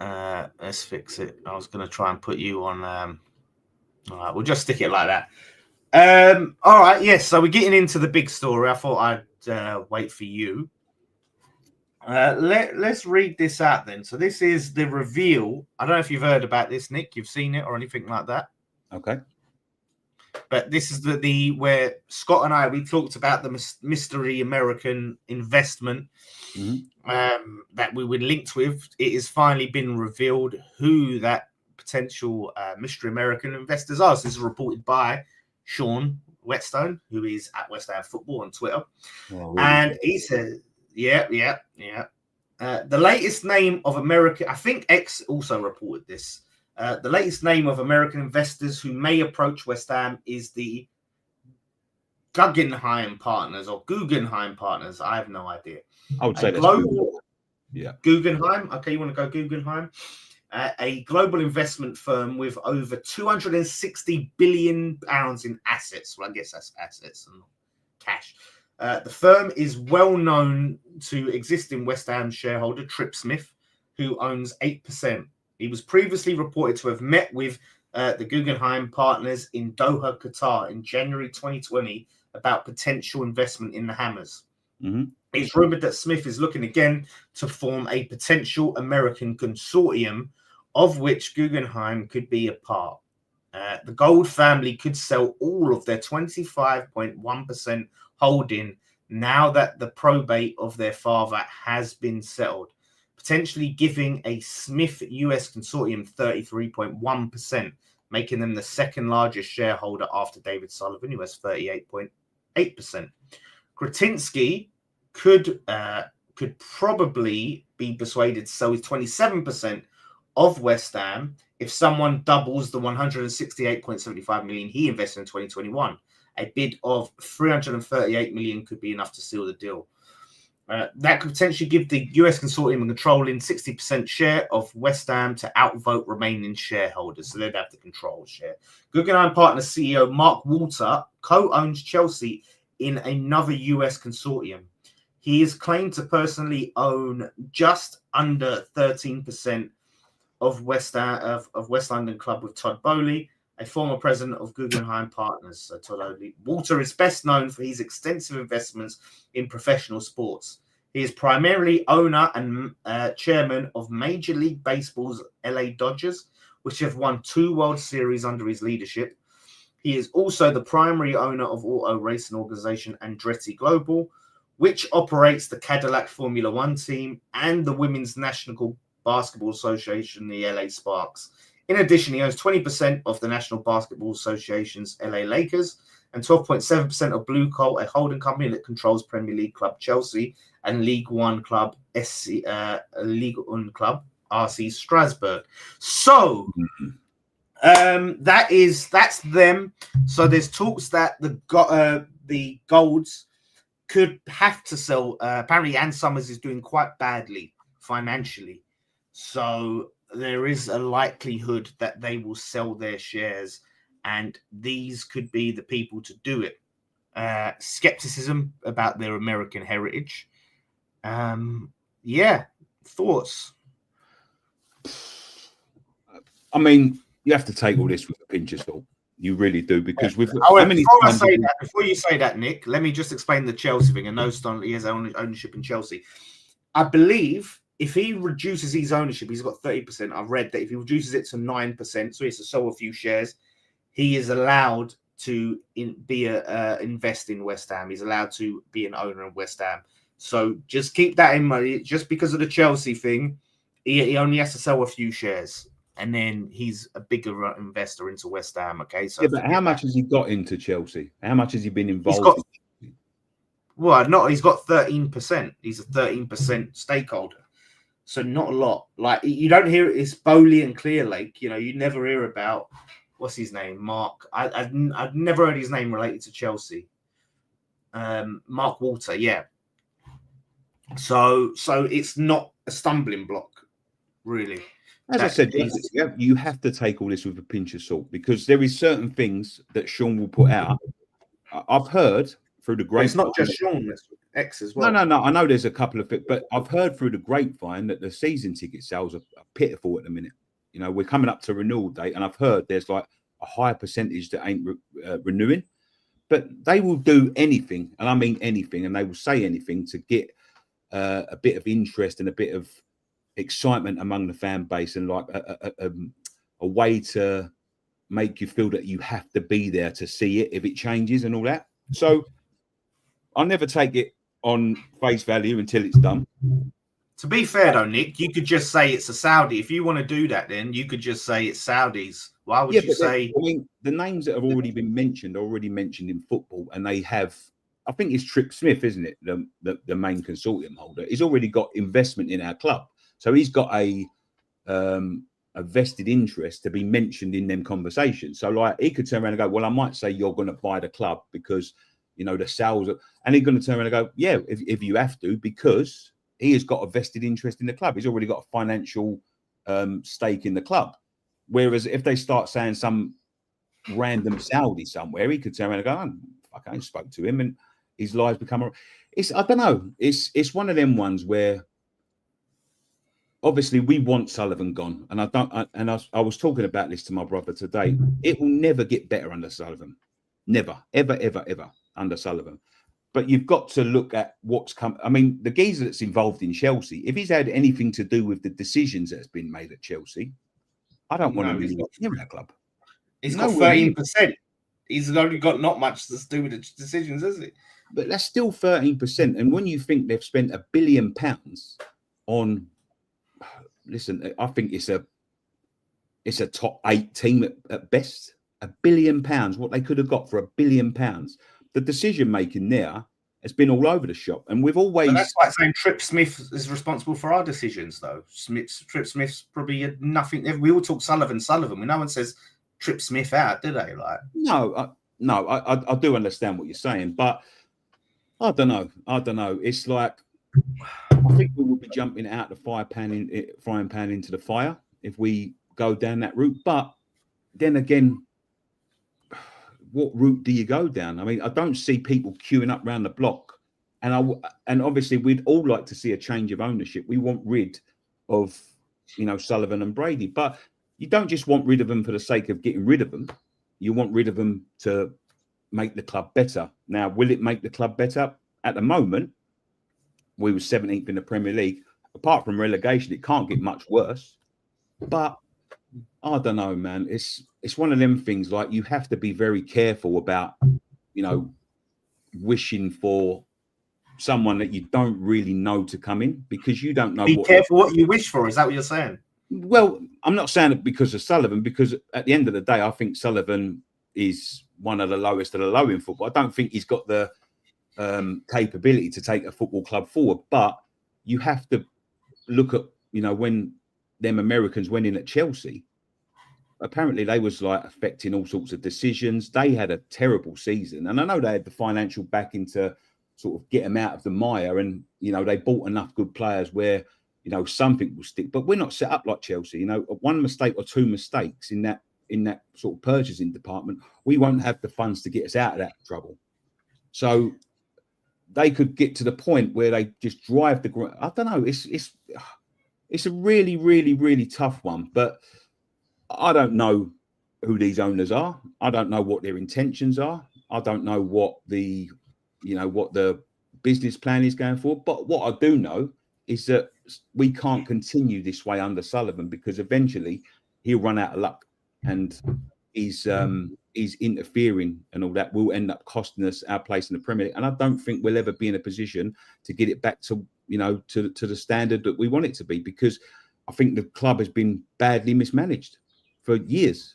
you? Let's fix it. I was going to try and put you on. All right, we'll just stick it like that. All right, yes. So we're getting into the big story. I thought I'd wait for you. Let's read this out then. So this is the reveal. I don't know if you've heard about this, Nick. You've seen it or anything like that. Okay. But this is the where Scott and I, we talked about the mystery American investment that we were linked with. It has finally been revealed who that potential mystery American investors are. So this is reported by Sean Whetstone, who is at West Ham Football on Twitter. Oh, really? And he says, yeah. The latest name of American, I think X also reported this. The latest name of American investors who may approach West Ham is the Guggenheim Partners or Guggenheim Partners. I have no idea. I would say that's global. Yeah. Guggenheim. Okay, you want to go Guggenheim? A global investment firm with over 260 billion pounds in assets. Well, I guess that's assets and not cash. The firm is well known to existing West Ham shareholder Trip Smith, who owns 8%. He was previously reported to have met with the Guggenheim Partners in Doha, Qatar in January 2020 about potential investment in the Hammers. Mm-hmm. It's rumored that Smith is looking again to form a potential American consortium of which Guggenheim could be a part. The Gold family could sell all of their 25.1% holding now that the probate of their father has been settled, potentially giving a Smith US consortium 33.1%, making them the second largest shareholder after David Sullivan, who has 38.8%. Kretinsky could probably be persuaded to sell his 27% of West Ham if someone doubles the 168.75 million he invested in 2021. A bid of 338 million could be enough to seal the deal. That could potentially give the US consortium a controlling 60% share of West Ham to outvote remaining shareholders, so they'd have the control share. Guggenheim Partners CEO Mark Walter co-owns Chelsea in another US consortium. He is claimed to personally own just under 13% of West London Club with Todd Bowley, a former president of Guggenheim Partners. So Todd Bowley. Walter is best known for his extensive investments in professional sports. He is primarily owner and chairman of Major League Baseball's LA Dodgers, which have won 2 World Series under his leadership. He is also the primary owner of auto racing organization Andretti Global, which operates the Cadillac Formula One team and the Women's National Basketball Association, the LA Sparks. In addition, he owns 20% of the National Basketball Association's LA Lakers and 12.7% of Blue Coal, a holding company that controls Premier League club Chelsea and League One club RC Strasbourg. So that's them. So there's talks that the Golds could have to sell. Apparently, Ann Summers is doing quite badly financially. So there is a likelihood that they will sell their shares, and these could be the people to do it. Skepticism about their American heritage. Thoughts? I mean, you have to take all this with a pinch of salt. You really do, because with before you say that, Nick, let me just explain the Chelsea thing. I know Stanley has ownership in Chelsea. I believe if he reduces his ownership, he's got 30%. I've read that if he reduces it to 9%, so he has to sell a few shares, he is allowed to invest in West Ham. He's allowed to be an owner of West Ham. So just keep that in mind. Just because of the Chelsea thing, he only has to sell a few shares, and then he's a bigger investor into West Ham. Okay, so but how much has he got into Chelsea? How much has he been involved? He's got 13%. He's a 13% stakeholder. So not a lot. Like, you don't hear it's Bowley and Clearlake. You never hear about what's his name, Mark. I've never heard his name related to Chelsea. Mark Walter, yeah. So it's not a stumbling block, really. As I said, you have to take all this with a pinch of salt, because there is certain things that Sean will put out. I've heard through the grapevine. It's not just Sean, it's X as well. No. I know there's a couple of it, but I've heard through the grapevine that the season ticket sales are pitiful at the minute. We're coming up to renewal date, and I've heard there's like a higher percentage that ain't renewing, but they will do anything, and I mean anything, and they will say anything to get a bit of interest and a bit of excitement among the fan base, and like a way to make you feel that you have to be there to see it if it changes and all that. So I'll never take it on face value until it's done. To be fair though, Nick, you could just say it's a Saudi. If you want to do that, then you could just say it's Saudis. Why would you say? I mean, the names that have already been mentioned are already mentioned in football, and they have I think it's Trip Smith, isn't it? The main consortium holder. He's already got investment in our club, so he's got a vested interest to be mentioned in them conversations. So like he could turn around and go, well, I might say you're going to buy the club because the sales are, and he's going to turn around and go, yeah, if you have to, because he has got a vested interest in the club. He's already got a financial stake in the club. Whereas if they start saying some random Saudi somewhere, he could turn around and go, oh, I spoke to him, and his lives become I don't know. It's one of them ones where obviously we want Sullivan gone, and I was talking about this to my brother today. It will never get better under Sullivan, never, ever, ever, ever under Sullivan. But you've got to look at what's come. I mean, the geezer that's involved in Chelsea, if he's had anything to do with the decisions that's been made at Chelsea, I don't want to be in that club. He's got 13%. He's only got not much to do with the decisions, has he? But that's still 13%. And when you think they've spent £1 billion on, listen, I think it's a top 8 team at best. £1 billion, what they could have got for £1 billion. The decision making there has been all over the shop, and we've always. But that's like saying Trip Smith is responsible for our decisions, though. Trip Smith's probably had nothing. We all talk Sullivan. No one says Trip Smith out, do they? Like, no, I do understand what you're saying, but I don't know. It's like I think we will be jumping out the frying pan into the fire if we go down that route. But then again, what route do you go down? I mean, I don't see people queuing up around the block, and obviously we'd all like to see a change of ownership. We want rid of Sullivan and Brady, but you don't just want rid of them for the sake of getting rid of them. You want rid of them to make the club better. Now, will it make the club better? At the moment, we were 17th in the Premier League. Apart from relegation, it can't get much worse. But I don't know, man. It's one of them things. Like, you have to be very careful about, wishing for someone that you don't really know to come in, because you don't know. Be careful what you wish for. Is that what you're saying? Well, I'm not saying it because of Sullivan, because at the end of the day, I think Sullivan is one of the lowest of the low in football. I don't think he's got the capability to take a football club forward. But you have to look at, when them Americans went in at Chelsea, apparently they was like affecting all sorts of decisions. They had a terrible season, and I know they had the financial backing to sort of get them out of the mire, and they bought enough good players where something will stick. But we're not set up like Chelsea. One mistake or two mistakes in that sort of purchasing department, we won't have the funds to get us out of that trouble. So they could get to the point where they just drive the ground. I don't know. It's a really, really, really tough one. But I don't know who these owners are. I don't know what their intentions are. I don't know what the business plan is going forward. But what I do know is that we can't continue this way under Sullivan, because eventually he'll run out of luck, and he's interfering, and all that will end up costing us our place in the Premier League. And I don't think we'll ever be in a position to get it back to to the standard that we want it to be, because I think the club has been badly mismanaged for years.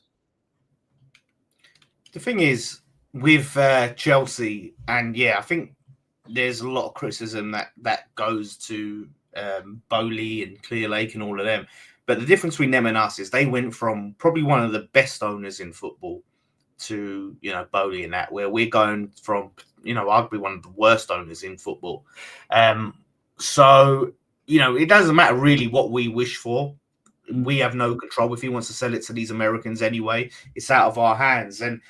The thing is with Chelsea, and I think there's a lot of criticism that goes to Bowley and Clear Lake and all of them. But the difference between them and us is they went from probably one of the best owners in football to, Bowley and that, where we're going from, arguably one of the worst owners in football. So, it doesn't matter really what we wish for. We have no control. If he wants to sell it to these Americans anyway, it's out of our hands. And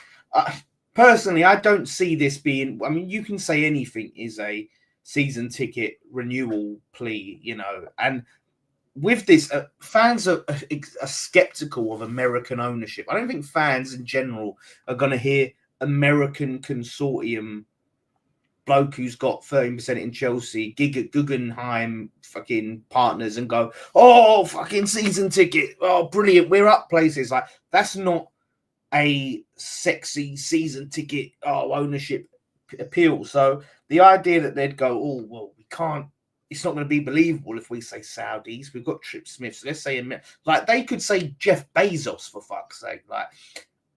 personally, I don't see this being, you can say anything is a season ticket renewal plea, and with this, fans are skeptical of American ownership. I don't think fans in general are going to hear American Consortium bloke who's got 13% in Chelsea, Guggenheim fucking partners, and go, oh, fucking season ticket. Oh, brilliant. We're up places. Like, that's not a sexy season ticket ownership appeal. So the idea that they'd go, oh, well, we can't, it's not going to be believable if we say Saudis. We've got Trip Smith. So let's say, like, they could say Jeff Bezos, for fuck's sake. Like,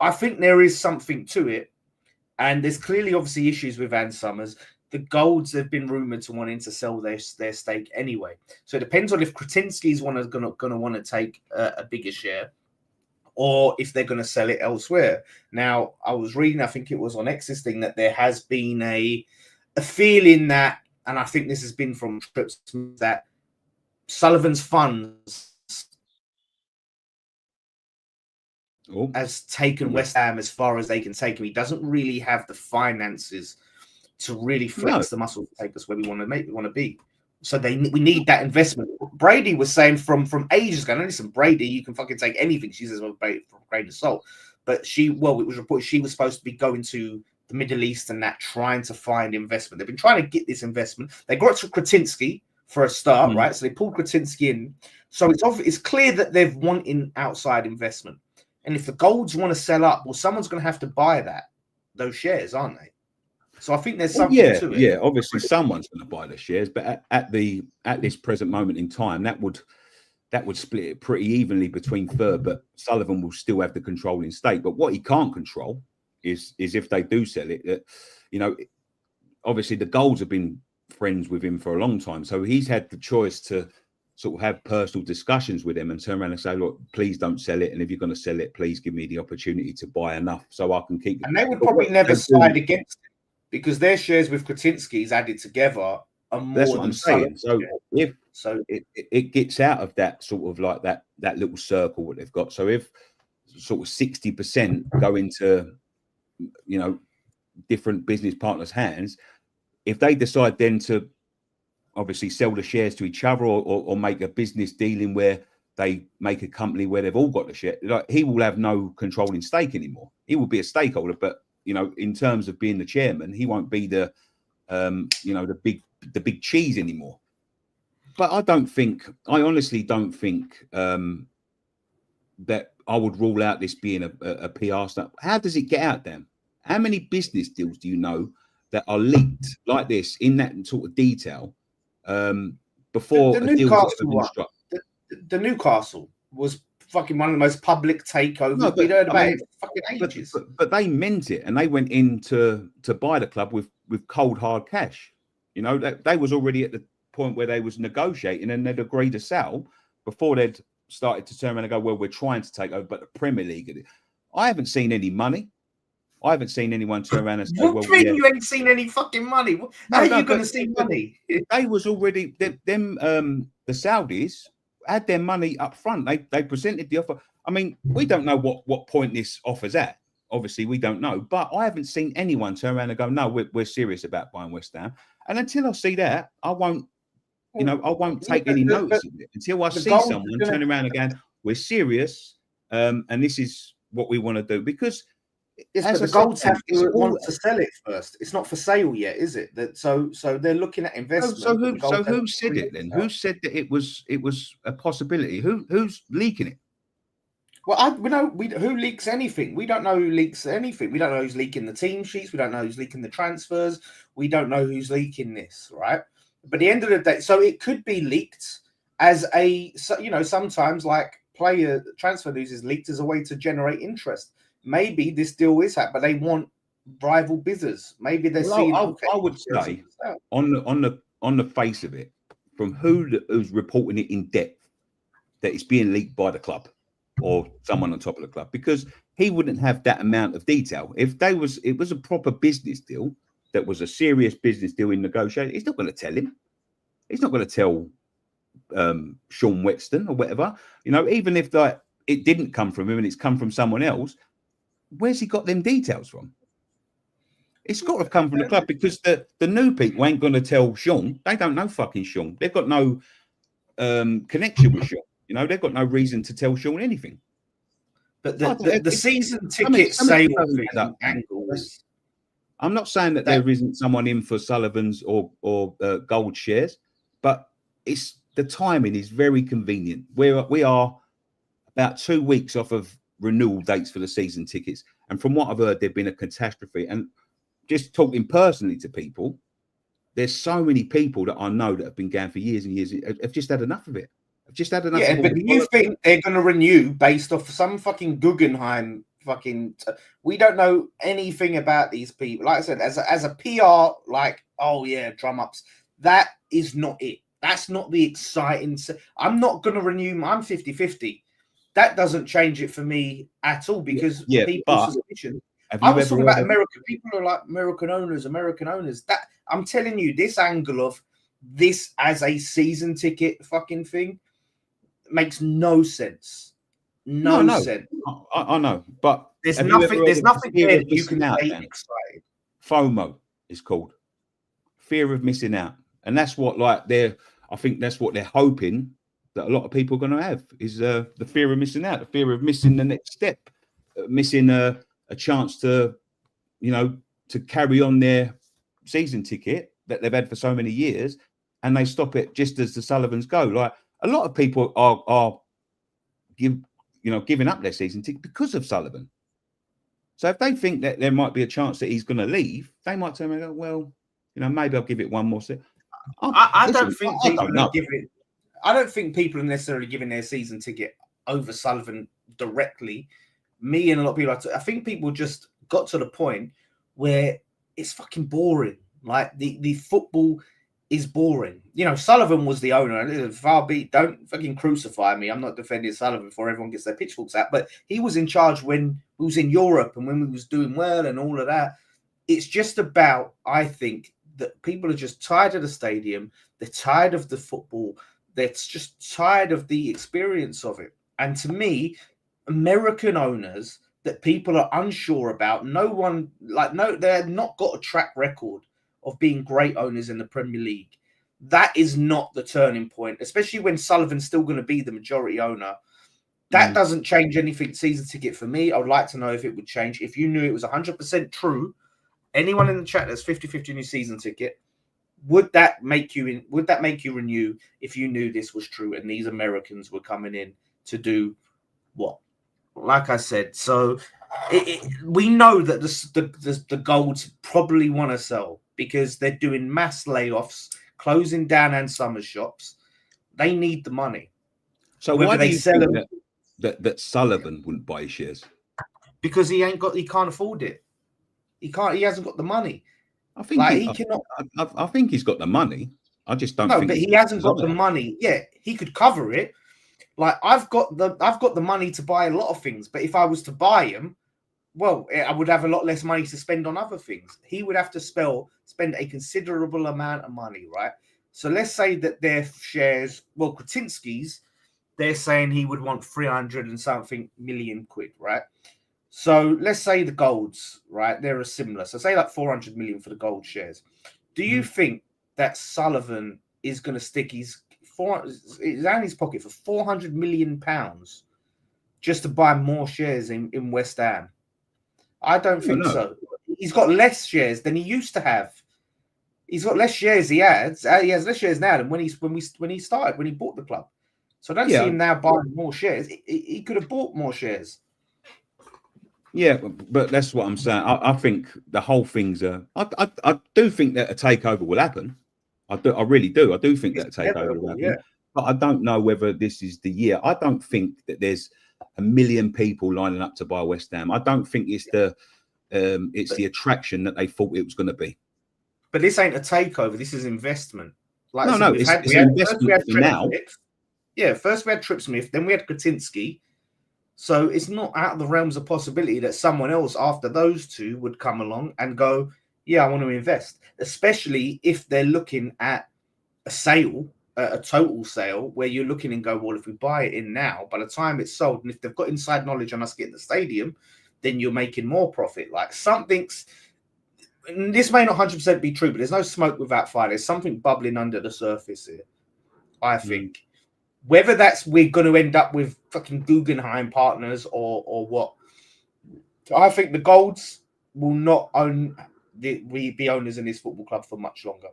I think there is something to it. And there's clearly obviously issues with Ann Summers. The Golds have been rumored to wanting to sell their stake anyway. So it depends on if Kretinsky's going to want to take a bigger share, or if they're going to sell it elsewhere. Now, I was reading, I think it was on X's thing, that there has been a feeling that, and I think this has been from trips, that Sullivan's funds has taken West Ham as far as they can take him. He doesn't really have the finances to really flex the muscle to take us where we want to be. So we need that investment. Brady was saying from ages ago, listen, Brady, you can fucking take anything. She says, well, from grain of salt. But it was reported she was supposed to be going to the Middle East and that, trying to find investment. They've been trying to get this investment. They got to Kretinsky for a start, right? So they pulled Kretinsky in. So it's clear that they're wanting outside investment. And if the Golds want to sell up, well, someone's going to have to buy those shares, aren't they? So I think there's something to it. Yeah, obviously someone's going to buy the shares, but at this present moment in time, that would split it pretty evenly between third, but Sullivan will still have the controlling stake. But what he can't control is if they do sell it, that, obviously the Golds have been friends with him for a long time, so he's had the choice to sort of have personal discussions with him and turn around and say, look, please don't sell it, and if you're going to sell it, please give me the opportunity to buy enough so I can keep it. And they would probably never side against it, because their shares with Kretinsky's added together are more. That's what I'm saying. So if it gets out of that sort of like that little circle that they've got, so if sort of 60% go into different business partners' hands, if they decide then to obviously sell the shares to each other or make a business dealing where they make a company where they've all got the share, like, he will have no controlling stake anymore. He will be a stakeholder, but in terms of being the chairman, he won't be the the big cheese anymore. But I honestly don't think that I would rule out this being a PR stuff. How does it get out then? How many business deals do you know that are leaked like this in that sort of detail before the Newcastle was fucking one of the most public takeovers we'd heard about it for fucking ages. But they meant it, and they went in to buy the club with cold hard cash. They was already at the point where they was negotiating, and they'd agreed to sell before they'd started to turn around and go, well, we're trying to take over, but the Premier League. I haven't seen any money. I haven't seen anyone turn around and say, what do you mean you ain't seen any fucking money? How are you going to see money? They was already, the Saudis had their money up front. They presented the offer. I mean, we don't know what point this offer's at. Obviously, we don't know. But I haven't seen anyone turn around and go, no, we're serious about buying West Ham. And until I see that, I won't take any notice of it. Until I see someone turn around and go, we're serious, and this is what we want to do. Because but the Golds have to want to sell it first. It's not for sale yet, is it? So they're looking at investment. So who said it then? Who said that it was a possibility? Who's leaking it? Well, who leaks anything? We don't know who leaks anything. We don't know who's leaking the team sheets. We don't know who's leaking the transfers. We don't know who's leaking this, right? But at the end of the day, so it could be leaked as sometimes like player transfer news is leaked as a way to generate interest. Maybe this deal is happening, but they want rival bidders. Maybe they're seeing. I would say on the face of it, from who's reporting it in depth, that it's being leaked by the club or someone on top of the club, because he wouldn't have that amount of detail. If it was a proper business deal, that was a serious business deal in negotiation, he's not going to tell him. He's not going to tell Sean Wexton or whatever. Even if it didn't come from him and it's come from someone else, where's he got them details from? It's got to have come from the club, because the new people ain't going to tell Sean. They don't know fucking Sean. They've got no connection with Sean. They've got no reason to tell Sean anything. But the season ticket sale angles. I'm not saying that there isn't someone in for Sullivan's or Gold shares, but the timing is very convenient. We are about 2 weeks off of renewal dates for the season tickets, and from what I've heard, there've been a catastrophe. And just talking personally to people, there's so many people that I know that have been going for years and years have just had enough of it. I've just had enough. Yeah, but do you think they're going to renew based off some fucking Guggenheim fucking. We don't know anything about these people. Like I said, as a PR, like, oh yeah, drum ups. That is not it. That's not the exciting. I'm not going to renew. I'm 50-50. That doesn't change it for me at all because people's suspicion. I was talking about American people are like American owners. That I'm telling you, this angle of this as a season ticket fucking thing makes no sense. No sense. I know, but there's nothing there you can say excited. FOMO is called fear of missing out, and that's what I think that's what they're hoping that a lot of people are going to have is the fear of missing out, the fear of missing the next step, missing a chance to, to carry on their season ticket that they've had for so many years, and they stop it just as the Sullivans go. Like a lot of people are giving up their season ticket because of Sullivan. So if they think that there might be a chance that he's going to leave, they might turn and go, well, maybe I'll give it one more set. I don't think people are necessarily giving their season ticket over Sullivan directly. Me and a lot of people, I think people just got to the point where it's fucking boring. Like the football is boring. Sullivan was the owner. Far be, don't fucking crucify me. I'm not defending Sullivan before everyone gets their pitchforks out. But he was in charge when we was in Europe and when we was doing well and all of that. It's just about, I think, that people are just tired of the stadium. They're tired of the football. They're just tired of the experience of it. And to me, American owners that people are unsure about, they're not got a track record of being great owners in the Premier League. That is not the turning point, especially when Sullivan's still going to be the majority owner. That doesn't change anything season ticket for me. I would like to know if it would change. If you knew it was 100% true, anyone in the chat that's 50-50 new season ticket, would that make you renew if you knew this was true and these Americans were coming in to do what? Like I said, so we know that the Golds probably want to sell because they're doing mass layoffs, closing down and summer shops. They need the money. So why do you think that Sullivan wouldn't buy shares? Because he can't afford it. He hasn't got the money. I think he cannot. I think he's got the money. I just don't think. No, but he hasn't got the money. Yeah, he could cover it. Like I've got the money to buy a lot of things, but if I was to buy them, well, I would have a lot less money to spend on other things. He would have to spend a considerable amount of money, right? So let's say that their shares, well, Kretinsky's, they're saying he would want 300 and something million quid, right? So let's say the Golds, right? They're similar. So say like 400 million for the Gold shares. Do you think that Sullivan is going to stick his down his pocket for 400 million pounds just to buy more shares in West Ham? I don't think so. He's got less shares than he used to have. He's got less shares. He has less shares now than when he bought the club. So I don't see him now buying more shares. He could have bought more shares. Yeah, but that's what I'm saying. I think the whole thing's I do think that a takeover will happen. I really do. I do think that a takeover will happen. Yeah. But I don't know whether this is the year. I don't think that there's a million people lining up to buy West Ham. I don't think it's the attraction that they thought it was going to be. But this ain't a takeover. This is investment. It's an investment for now. Yeah, first we had Trip Smith, then we had Kretinsky. So it's not out of the realms of possibility that someone else after those two would come along and go, yeah, I want to invest, especially if they're looking at a sale, a total sale, where you're looking and go, well, if we buy it in now, by the time it's sold, and if they've got inside knowledge on us getting the stadium, then you're making more profit. Like something's, this may not 100% be true, but there's no smoke without fire. There's something bubbling under the surface here, I think. Whether that's we're going to end up with fucking Guggenheim partners or what, I think the Golds will not be owners in this football club for much longer.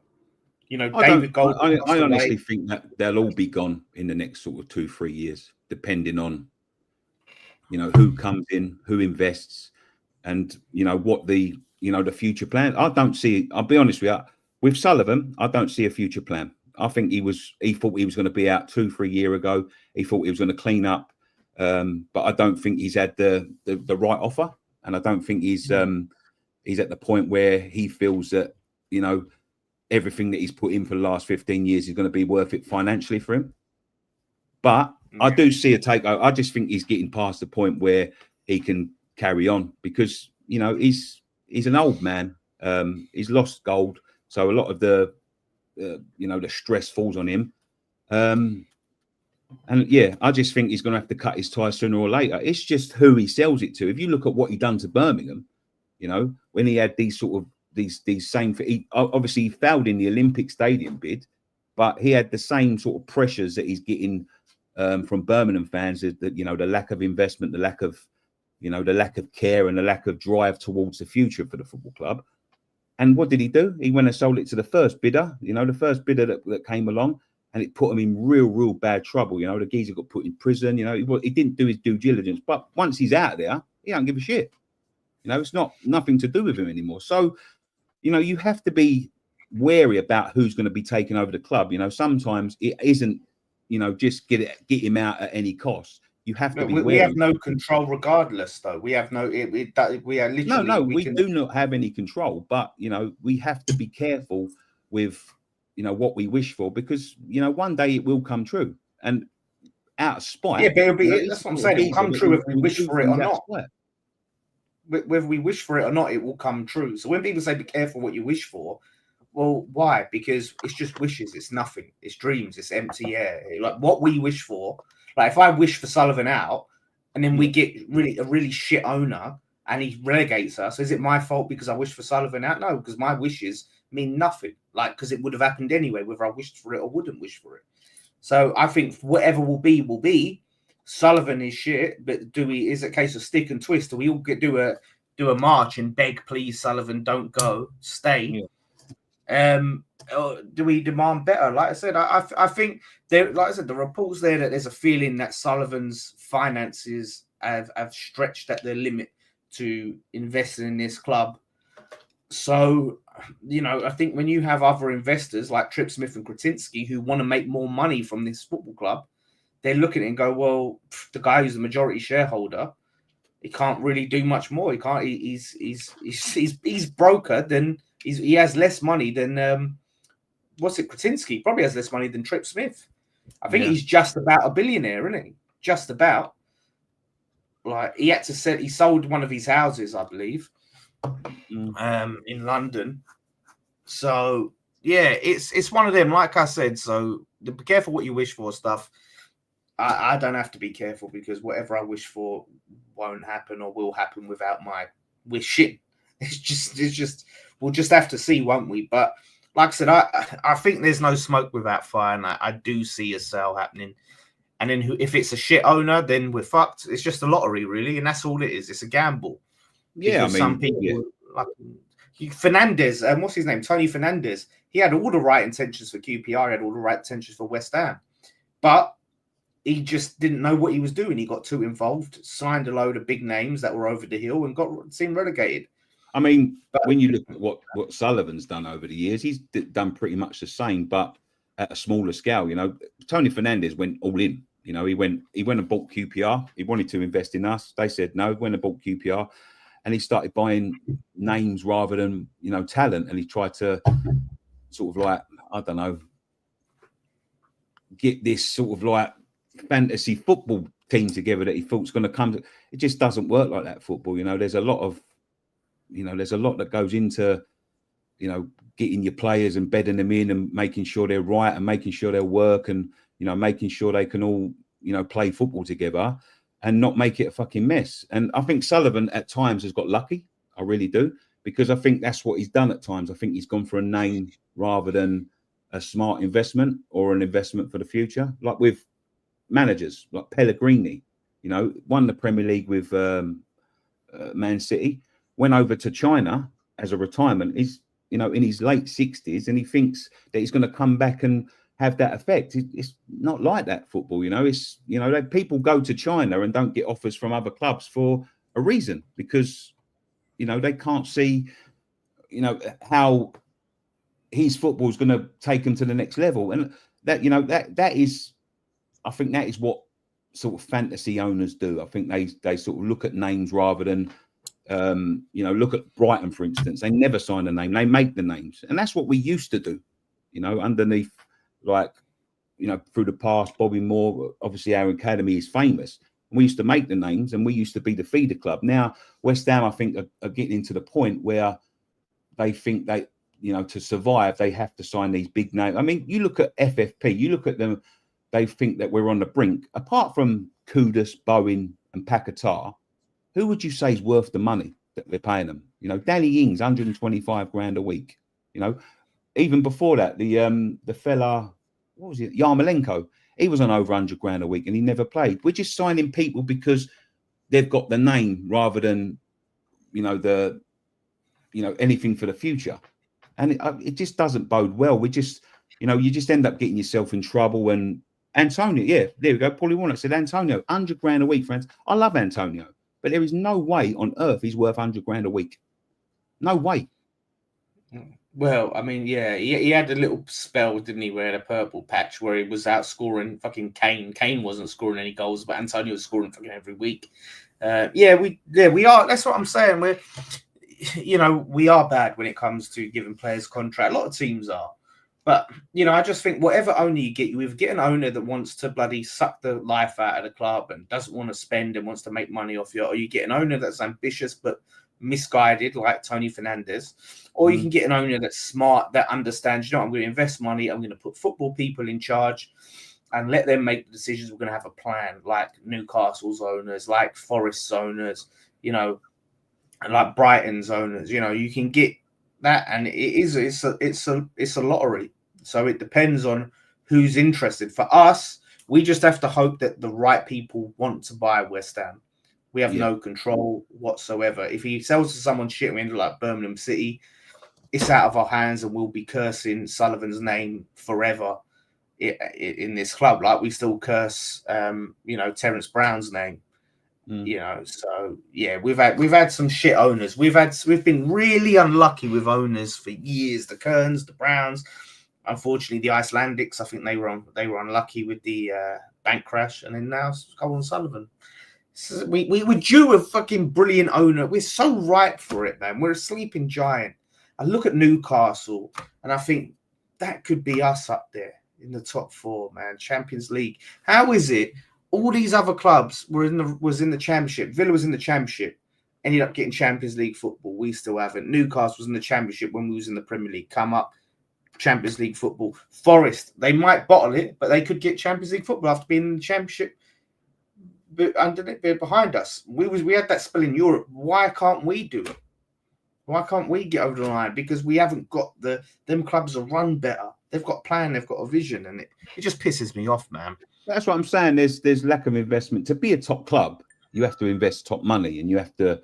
David Gold. I honestly think that they'll all be gone in the next sort of 2-3 years, depending on who comes in, who invests, and what the future plan. I don't see. I'll be honest with Sullivan. I don't see a future plan. I think he thought he was going to be out 2-3 years ago. He thought he was going to clean up But I don't think he's had the right offer, and I don't think he's at the point where he feels that, you know, everything that he's put in for the last 15 years is going to be worth it financially for him. But I do see a takeover. I just think he's getting past the point where he can carry on, because, you know, he's an old man. He's lost gold, so a lot of the you know, the stress falls on him. And yeah, I just think he's going to have to cut his ties sooner or later. It's just who he sells it to. If you look at what he done to Birmingham, you know, when he had these sort of these same, obviously he failed in the Olympic Stadium bid, but he had the same sort of pressures that he's getting from Birmingham fans, that, you know, the lack of investment, the lack of, you know, the lack of care and the lack of drive towards the future for the football club. And what did he do? He went and sold it to the first bidder, you know, the first bidder that came along, and it put him in real bad trouble. You know, the geezer got put in prison. You know, he didn't do his due diligence. But once he's out there, he don't give a shit. You know, it's nothing to do with him anymore. So, you know, you have to be wary about who's going to be taking over the club. You know, sometimes it isn't, you know, just get him out at any cost. You have to be wary. We have no control regardless, though. We have no, we are literally... We do not have any control, but, you know, we have to be careful with, you know, what we wish for, because, you know, one day it will come true. And out of spite... Yeah, but it'll be, that's what I'm saying. It will come true if we wish for it or not. Whether we wish for it or not, it will come true. So when people say be careful what you wish for, well, why? Because it's just wishes. It's nothing. It's dreams. It's empty air. Like what we wish for... Like if I wish for Sullivan out, and then we get a really shit owner, and he relegates us, is it my fault because I wish for Sullivan out? No, because my wishes mean nothing. Like, because it would have happened anyway, whether I wished for it or wouldn't wish for it. So I think whatever will be. Sullivan is shit, but is it a case of stick and twist? Do we all do a march and beg, please, Sullivan, don't go, stay? Yeah. Or do we demand better? Like I said, I think there, like I said, the reports there that there's a feeling that Sullivan's finances have stretched at their limit to invest in this club. So, you know, I think when you have other investors like Tripp Smith and Kretinsky who want to make more money from this football club, they look at it and go, well, the guy who's the majority shareholder, he can't really do much more. He can't. He's broker than he has less money than Kretinsky probably has less money than Tripp Smith. I think he's just about a billionaire, isn't he? Just about. Like he sold one of his houses, I believe, in London. So yeah, it's one of them. Like I said, so be careful what you wish for stuff. I don't have to be careful because whatever I wish for won't happen or will happen without my wishing. It's just we'll just have to see, won't we? But like I said, I think there's no smoke without fire, and I do see a sale happening. And then if it's a shit owner, then we're fucked. It's just a lottery, really, and that's all it is. It's a gamble. Yeah, I mean, some people like Fernandez, and what's his name, Tony Fernandez. He had all the right intentions for QPR. He had all the right intentions for West Ham, but he just didn't know what he was doing. He got too involved, signed a load of big names that were over the hill, and got seen relegated. I mean, when you look at what Sullivan's done over the years, he's done pretty much the same, but at a smaller scale. You know, Tony Fernandez went all in. You know, he went and bought QPR. He wanted to invest in us. They said no. Went and bought QPR, and he started buying names rather than, you know, talent. And he tried to sort of like, I don't know, get this sort of like fantasy football team together that he thought was going to come to. It just doesn't work like that, football. You know, there's a lot that goes into, you know, getting your players and bedding them in and making sure they're right and making sure they'll work and, you know, making sure they can all, you know, play football together and not make it a fucking mess. And I think Sullivan at times has got lucky. I really do, because I think that's what he's done at times. I think he's gone for a name rather than a smart investment or an investment for the future. Like with managers like Pellegrini, you know, won the Premier League with Man City, went over to China as a retirement. He's, you know, in his late 60s, and he thinks that he's going to come back and have that effect. It's not like that, football. You know, it's, you know, people go to China and don't get offers from other clubs for a reason, because, you know, they can't see, you know, how his football is going to take him to the next level. And that, you know, that is, I think that is what sort of fantasy owners do. I think they sort of look at names rather than look at Brighton, for instance. They never sign a name; they make the names, and that's what we used to do. Underneath, like, through the past, Bobby Moore. Obviously, our academy is famous. We used to make the names, and we used to be the feeder club. Now, West Ham, I think, are getting into the point where they think they, to survive, they have to sign these big names. I mean, you look at FFP, you look at them, they think that we're on the brink. Apart from Kudus, Bowen, and Paquetá, who would you say is worth the money that we're paying them? Danny Ings, 125 grand a week. Even before that, the fella, what was it, Yarmolenko, he was on over 100 grand a week and he never played. We're just signing people because they've got the name rather than, anything for the future. And it just doesn't bode well. We just, you just end up getting yourself in trouble. And Antonio, yeah, there we go. Paulie Warnock said, Antonio, 100 grand a week, friends. I love Antonio, but there is no way on earth he's worth 100 grand a week. No way. Well, I mean, yeah, he had a little spell, didn't he, where he had a purple patch where he was outscoring fucking Kane. Kane wasn't scoring any goals, but Antonio was scoring fucking every week. We are. That's what I'm saying. We are bad when it comes to giving players contract. A lot of teams are. But, I just think whatever owner you get, you either get an owner that wants to bloody suck the life out of the club and doesn't want to spend and wants to make money off you, or you get an owner that's ambitious but misguided, like Tony Fernandez, or you can get an owner that's smart, that understands, I'm going to invest money, I'm going to put football people in charge and let them make the decisions. We're going to have a plan, like Newcastle's owners, like Forest's owners, and like Brighton's owners. You can get that, and it's a lottery. So it depends on who's interested. For us, we just have to hope that the right people want to buy West Ham. We have no control whatsoever. If he sells to someone shit, we end up like Birmingham City, it's out of our hands and we'll be cursing Sullivan's name forever in this club. Like we still curse, Terence Brown's name. So yeah, we've had some shit owners. We've been really unlucky with owners for years. The Kearns, the Browns, unfortunately the Icelandics. I think they were unlucky with the bank crash, and then now it's Colin Sullivan. So we're due a fucking brilliant owner. We're so ripe for it, man. We're a sleeping giant. I look at Newcastle and I think that could be us up there in the top four, man. Champions League. How is it? All these other clubs was in the Championship. Villa was in the Championship, ended up getting Champions League football. We still haven't. Newcastle was in the Championship when we was in the Premier League. Come up, Champions League football. Forest, they might bottle it, but they could get Champions League football after being in the Championship. Underneath, behind us, we had that spell in Europe. Why can't we do it? Why can't we get over the line? Because we haven't got them clubs are run better. They've got a plan, they've got a vision, and it just pisses me off, man. That's what I'm saying. There's lack of investment. To be a top club, you have to invest top money, and you have to,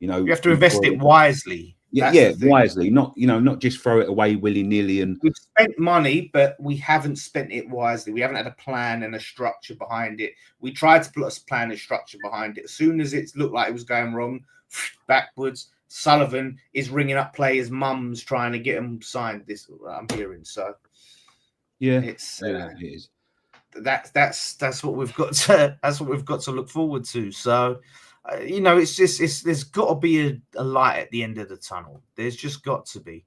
you have to invest it wisely. Yeah, wisely, not just throw it away willy-nilly. And we've spent money, but we haven't spent it wisely. We haven't had a plan and a structure behind it. We tried to put a plan and structure behind it. As soon as it looked like it was going wrong, backwards, Sullivan is ringing up players' mums trying to get them signed. This I'm hearing. So yeah, it is. That's what we've got to look forward to. So. There's got to be a light at the end of the tunnel. There's just got to be.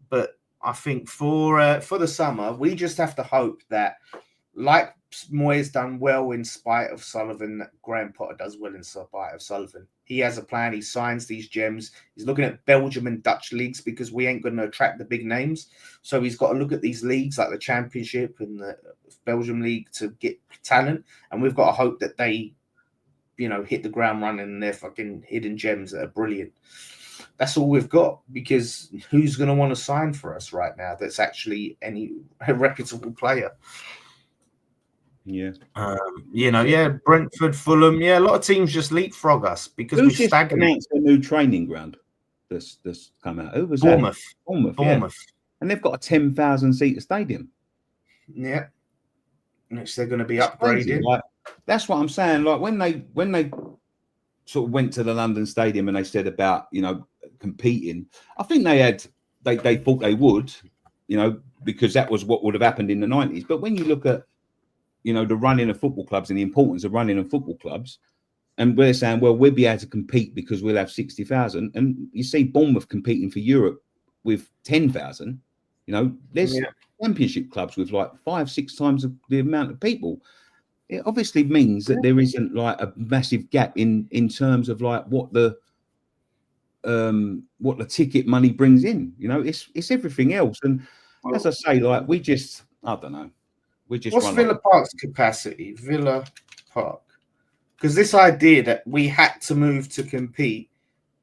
But I think for the summer, we just have to hope that, like Moyes done well in spite of Sullivan, that Graham Potter does well in spite of Sullivan. He has a plan. He signs these gems. He's looking at Belgium and Dutch leagues because we ain't going to attract the big names. So he's got to look at these leagues like the Championship and the Belgium League to get talent. And we've got to hope that they hit the ground running and they're fucking hidden gems that are brilliant. That's all we've got, because who's going to want to sign for us right now that's actually a reputable player? Yeah. Brentford, Fulham. Yeah, a lot of teams just leapfrog us because we're stagnant. Announced a new training ground that's come out. Who was Bournemouth. That? Bournemouth. Yeah. And they've got a 10,000 seater stadium. Yeah. Which they're going to be upgrading. That's what I'm saying. Like when they sort of went to the London Stadium and they said about competing, I think they thought they would, because that was what would have happened in the 90s. But when you look at you know, the running of football clubs and the importance of running of football clubs. And we're saying, well, we'll be able to compete because we'll have 60,000. And you see Bournemouth competing for Europe with 10,000. You know, there's championship clubs with like 5-6 times the amount of people. It obviously means that there isn't like a massive gap in terms of like what the ticket money brings in. You know, it's everything else. And as I say, like I don't know. What's Villa Park's capacity? Villa Park. Because this idea that we had to move to compete,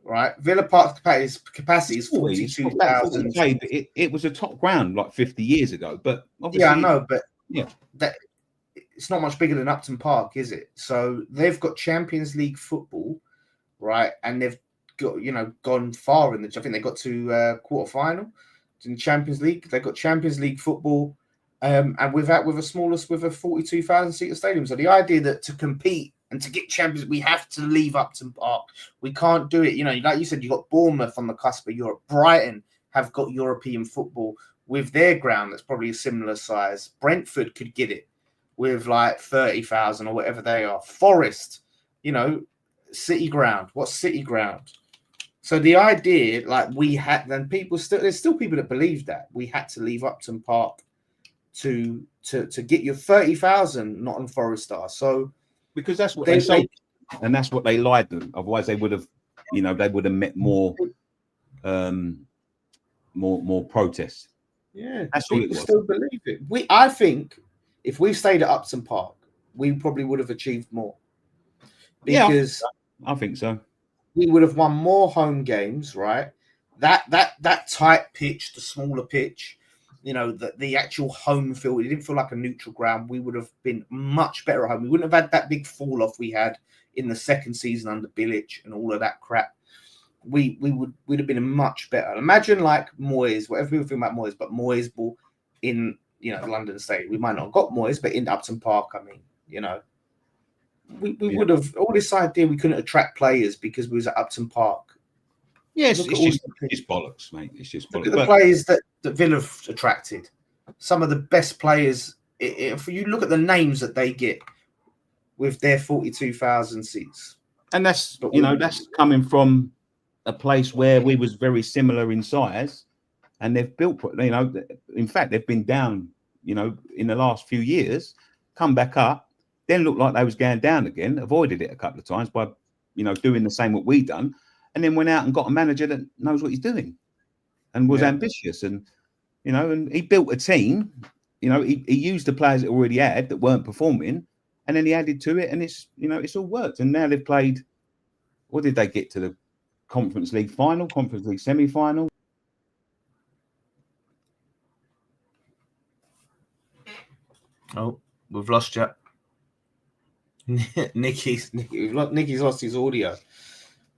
right? Villa Park's capacity is 42,000. It was a top ground like 50 years ago, but obviously, yeah, I know, but that it's not much bigger than Upton Park, is it? So they've got Champions League football, right? And they've got gone far in the. I think they got to quarter final in Champions League. They've got Champions League football, and with a 42,000 seater stadium. So the idea that to compete and to get champions, we have to leave Upton Park. We can't do it. You know, like you said, you got Bournemouth on the cusp of Europe. Brighton have got European football with their ground that's probably a similar size. Brentford could get it with like 30,000 or whatever they are. Forest, City ground. What's City ground? So the idea, like there's still people that believe that we had to leave Upton Park to get your 30,000 Nottingham Forest are. So because that's what they sold, and that's what they lied to them. Otherwise, they would have, met more protests. Yeah, that's all it was. Still believe it. I think if we stayed at Upton Park, we probably would have achieved more. Because I think so. We would have won more home games, right? That tight pitch, the smaller pitch, the actual home field. It didn't feel like a neutral ground. We would have been much better at home. We wouldn't have had that big fall off we had in the second season under Bilic and all of that crap. We'd have been much better. Imagine like Moyes, whatever people think about Moyes, but Moyes ball in London Stadium. We might not have got Moyes, but in Upton Park, we would have all this idea we couldn't attract players because we was at Upton Park. Yes, it's just bollocks, mate. It's just bollocks. Look at the players that Villa have attracted. Some of the best players. If you look at the names that they get with their 42,000 seats, and that's that's coming from a place where we was very similar in size, and they've built. In fact, they've been down. In the last few years, come back up, then looked like they was going down again. Avoided it a couple of times by doing the same what we done. And then went out and got a manager that knows what he's doing and was ambitious. And, and he built a team, he used the players that already had that weren't performing. And then he added to it and it's all worked. And now they've played, what did they get to the Conference League final, Conference League semi-final? Oh, we've lost you. Nicky's lost his audio.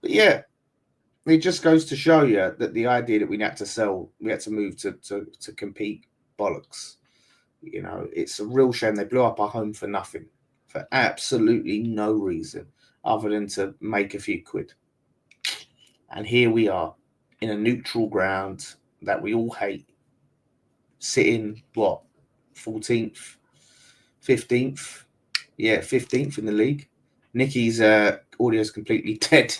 But yeah. It just goes to show you that the idea that we had to move to compete, bollocks. It's a real shame they blew up our home for nothing, for absolutely no reason other than to make a few quid. And here we are in a neutral ground that we all hate, sitting 14th, 15th, 15th in the league. Nicky's audio is completely dead.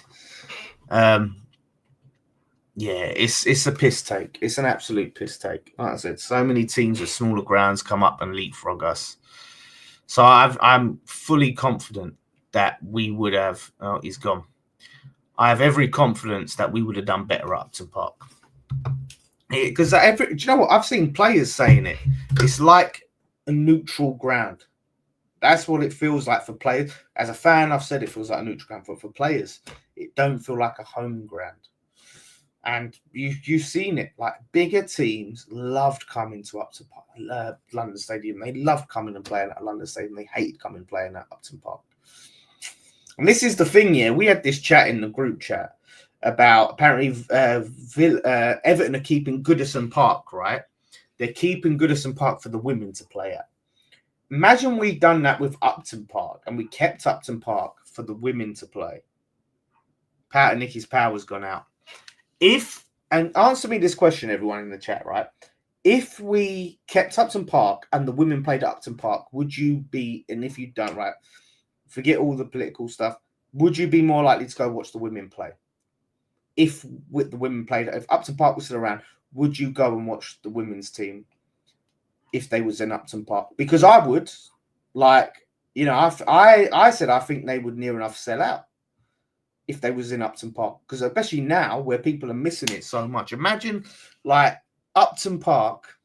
It's a piss take. It's an absolute piss take. Like I said, so many teams with smaller grounds come up and leapfrog us. So I'm fully confident that we would have. Oh, he's gone. I have every confidence that we would have done better at Upton Park. Because do you know what? I've seen players saying it. It's like a neutral ground. That's what it feels like for players. As a fan, I've said it feels like a neutral ground. But for players, it don't feel like a home ground. And you've seen it. Like bigger teams loved coming to Upton Park, London Stadium. They loved coming and playing at London Stadium. They hated coming and playing at Upton Park. And this is the thing, yeah. We had this chat in the group chat about apparently Everton are keeping Goodison Park, right? They're keeping Goodison Park for the women to play at. Imagine we'd done that with Upton Park and we kept Upton Park for the women to play. Nicky's power's gone out. And answer me this question, everyone in the chat, right? if we kept Upton Park and the women played at Upton Park, would you be, and if you don't, right, forget all the political stuff, would you be more likely to go watch the women play? If with the women played, if Upton Park was still around, would you go and watch the women's team if they was in Upton Park? Because I would, like, you know, I said I think they would near enough sell out if they was in Upton Park, because especially now where people are missing it so much. Imagine like Upton Park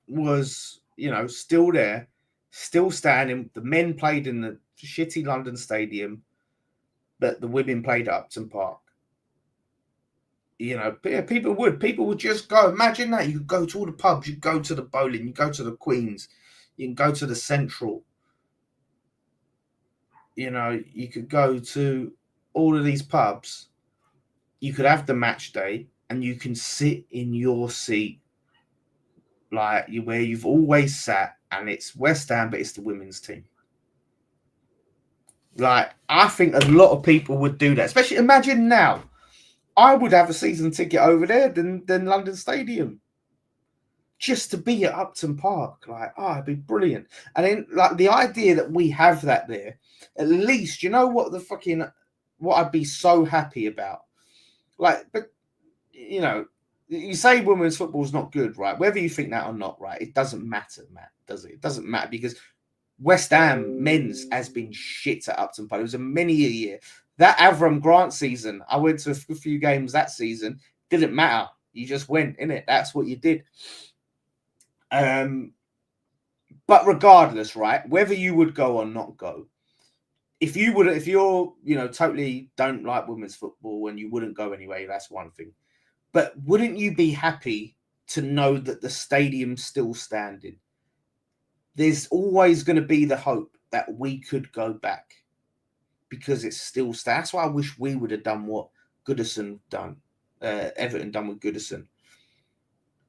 was, you know, still there, still standing. The men played in the shitty London stadium, but the women played at Upton Park. You know, people would just go. Imagine that. You could go to all the pubs, you go to the bowling, you go to the Queens, you can go to the Central. You know, you could go to all of these pubs. You could have the match day, and you can sit in your seat, like where you've always sat, and it's West Ham, but it's the women's team. Like, I think a lot of people would do that. Especially, imagine now, I would have a season ticket over there than London Stadium, just to be at Upton Park. Like, oh, it'd be brilliant. And then, like, the idea that we have that there, at least, you know what I'd be so happy about. Like, but, you know, you say women's football is not good, right? Whether you think that or not, right? It doesn't matter, Matt, does it? It doesn't matter, because West Ham men's has been shit at Upton Park. It was a many a year. That Avram Grant season, I went to a few games that season. Didn't matter. You just went, innit? That's what you did. But regardless, right? Whether you would go or not go, if you're, you know, totally don't like women's football and you wouldn't go anyway, that's one thing. But wouldn't you be happy to know that the stadium's still standing? There's always going to be the hope that we could go back, because it's still that's why I wish we would have done what Goodison done, Everton done with Goodison.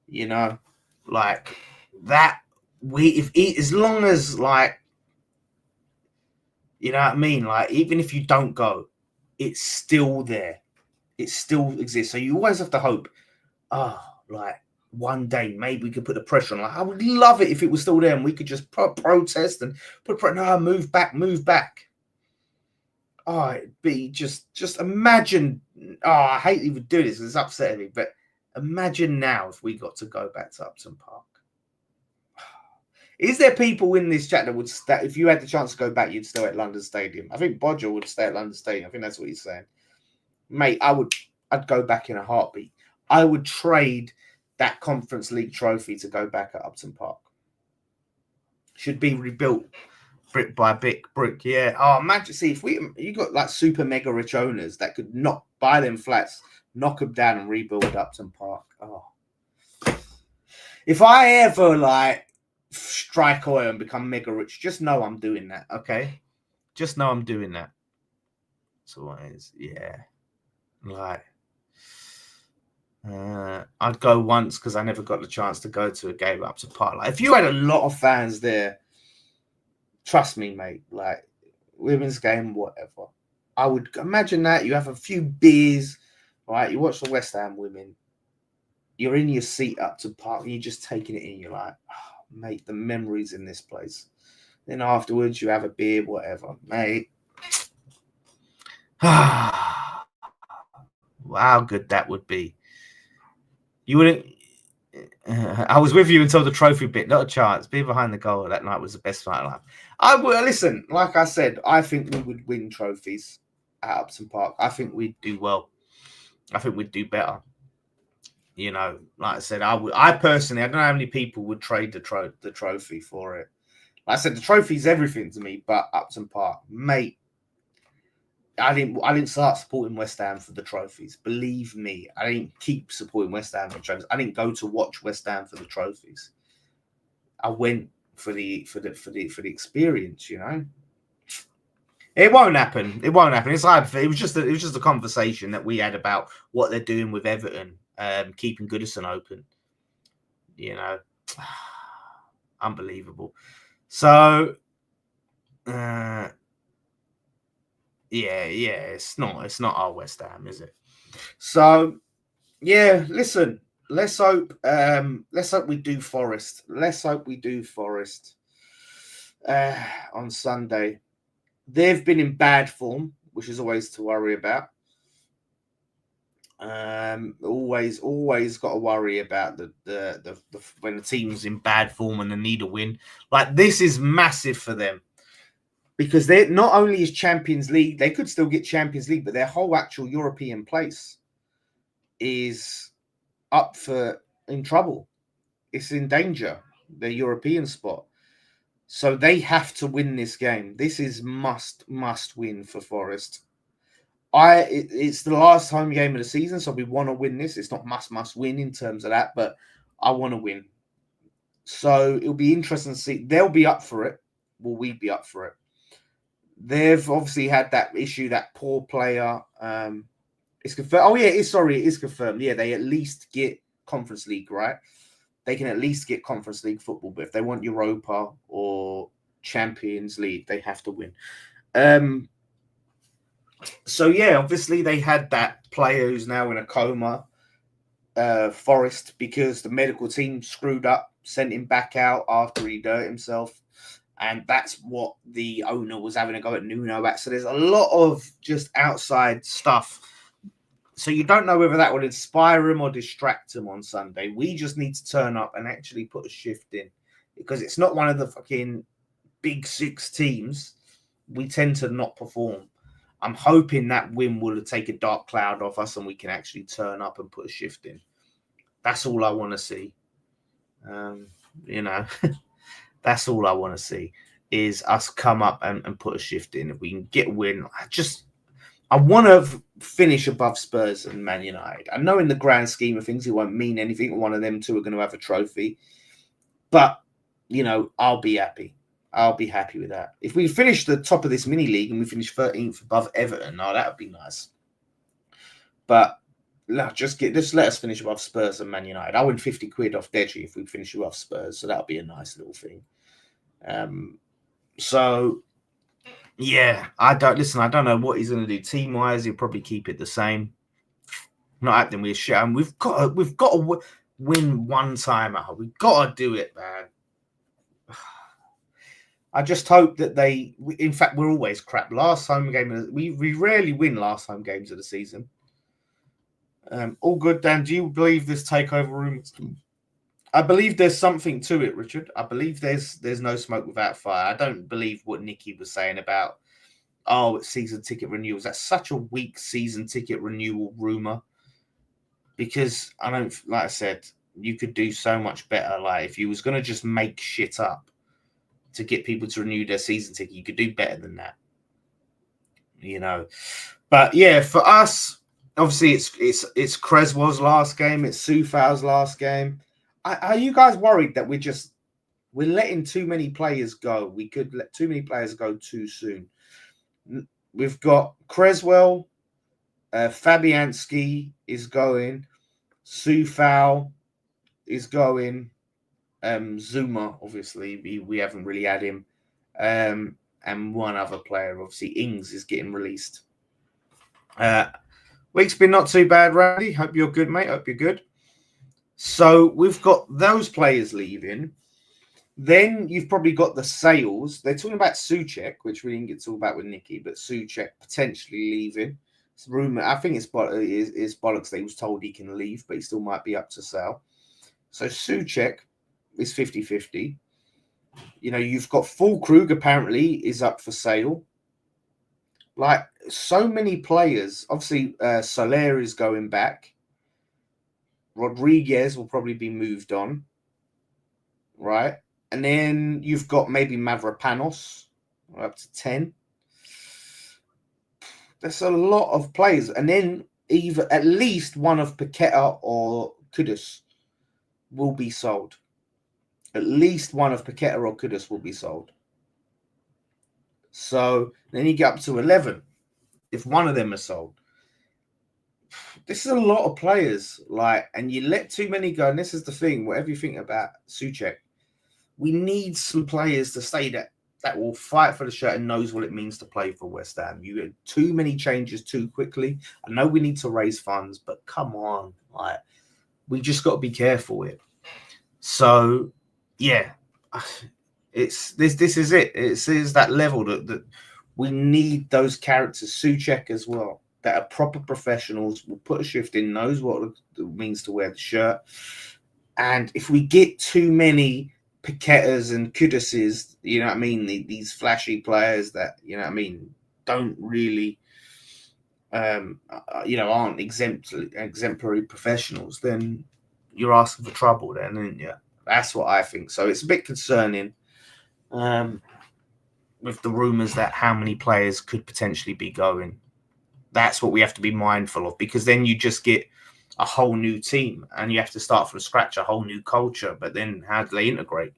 You know, like that. As long as, like, you know what I mean, like, even if you don't go, it's still there. It still exists. So you always have to hope. Like, one day maybe we could put the pressure on. Like, I would love it if it was still there and we could just protest and move back. Oh, it'd be just imagine. Oh, I hate even do this. It's upsetting me, but imagine now if we got to go back to Upton Park. Is there people in this chat that would if you had the chance to go back, you'd stay at London Stadium? I think Bodger would stay at London Stadium. I think that's what he's saying. Mate, I'd go back in a heartbeat. I would trade that Conference League trophy to go back at Upton Park. Should be rebuilt brick by brick. Yeah. Oh, imagine, see, if you got like super mega rich owners that could not buy them flats, knock them down and rebuild Upton Park. Oh, if I ever like strike oil and become mega rich, just know I'm doing that. Okay, just know I'm doing that. So what is, yeah, like, I'd go once because I never got the chance to go to a game up to Park. Like, if you had a lot of fans there, trust me, mate, like, women's game, whatever, I would imagine that you have a few beers, right? You watch the West Ham women, you're in your seat up to Park, and you're just taking it in. You're like, oh, mate, the memories in this place. Then afterwards, you have a beer, whatever, mate. Wow, how good that would be. You wouldn't. I was with you until the trophy bit. Not a chance. Being behind the goal that night was the best night of life. I would listen. Like I said, I think we would win trophies at Upton Park. I think we'd do well. I think we'd do better. You know, like I said, I personally, I don't know how many people would trade the trophy for it. Like I said, the trophy's everything to me, but Upton Park, mate. I didn't start supporting West Ham for the trophies. Believe me, I didn't keep supporting West Ham for the trophies. I didn't go to watch West Ham for the trophies. I went for the experience, you know. It won't happen. It won't happen. It's like it was just a conversation that we had about what they're doing with Everton, keeping Goodison open. You know, unbelievable. So, yeah, it's not our West Ham, is it? So, yeah, listen, let's hope we do Forest. Let's hope we do Forest on Sunday. They've been in bad form, which is always to worry about. Always got to worry about the when the team's in bad form and they need a win. Like, this is massive for them, because they're not only is Champions League, they could still get Champions League, but their whole actual European place is in trouble. It's in danger, their European spot. So they have to win this game. This is must win for Forest. It's the last home game of the season, so we want to win this. It's not must win in terms of that, but I want to win. So it'll be interesting to see. They'll be up for it. Will we be up for it? They've obviously had that issue, that poor player. It's confirmed. Oh yeah, it is confirmed. Yeah, they at least get Conference League, right? They can at least get Conference League football, but if they want Europa or Champions League, they have to win. So yeah, obviously they had that player who's now in a coma, Forest, because the medical team screwed up, sent him back out after he hurt himself. And that's what the owner was having a go at Nuno at. So there's a lot of just outside stuff. So you don't know whether that will inspire him or distract him on Sunday. We just need to turn up and actually put a shift in, because it's not one of the fucking big six teams. We tend to not perform. I'm hoping that win will take a dark cloud off us and we can actually turn up and put a shift in. That's all I want to see. That's all I want to see, is us come up and put a shift in. If we can get a win, I want to finish above Spurs and Man United. I know in the grand scheme of things, it won't mean anything. One of them two are going to have a trophy. But, I'll be happy. I'll be happy with that. If we finish the top of this mini league and we finish 13th above Everton, that would be nice. But just let us finish above Spurs and Man United. I'll win 50 quid off Deji if we finish above Spurs. So that'll be a nice little thing. So yeah, I don't know what he's going to do team wise. He'll probably keep it the same. Not acting weird shit. And we've got to win one time out. We've got to do it, man. I just hope that in fact, we're always crap. Last home game, we rarely win last home games of the season. All good, Dan. Do you believe this takeover room? I believe there's something to it, Richard. I believe there's no smoke without fire. I don't believe what Nicky was saying about, it's season ticket renewals. That's such a weak season ticket renewal rumor, because like I said, you could do so much better. Like, if you was going to just make shit up to get people to renew their season ticket, you could do better than that. But yeah, for us, obviously it's Creswell's last game, it's Soufal's last game. Are you guys worried that we're letting too many players go? We could let too many players go too soon. We've got Creswell, Fabianski is going, Soufal is going, Zuma, obviously, we haven't really had him, and one other player, obviously, Ings is getting released. Week's been not too bad, Randy. Hope you're good, mate. Hope you're good. So we've got those players leaving. Then you've probably got the sales. They're talking about Souček, which we didn't get to talk about with Nicky, but Souček potentially leaving. It's rumor. I think it's bollocks that he was told he can leave, but he still might be up to sell. So Souček is 50-50. You've got Fulkrug apparently is up for sale. Like, so many players. Obviously, Soler is going back. Rodriguez will probably be moved on. Right? And then you've got maybe Mavropanos up to 10. That's a lot of players. And then at least one of Paqueta or Kudus will be sold. At least one of Paqueta or Kudus will be sold. So then you get up to 11 if one of them are sold. This is a lot of players, and you let too many go. And this is the thing, whatever you think about Souček, we need some players to stay that will fight for the shirt and knows what it means to play for West Ham. You get too many changes too quickly. I know we need to raise funds, but come on, We just got to be careful with. So, yeah, it's this is it. It is that level that we need those characters. Souček as well, that are proper professionals, will put a shift in, knows what it means to wear the shirt. And if we get too many Paquetas and Kuduses, you know what I mean, these flashy players that, you know what I mean, don't really, aren't exemplary professionals, then you're asking for trouble then, aren't you? That's what I think. So it's a bit concerning with the rumours that how many players could potentially be going. That's what we have to be mindful of, because then you just get a whole new team and you have to start from scratch, a whole new culture. But then how do they integrate?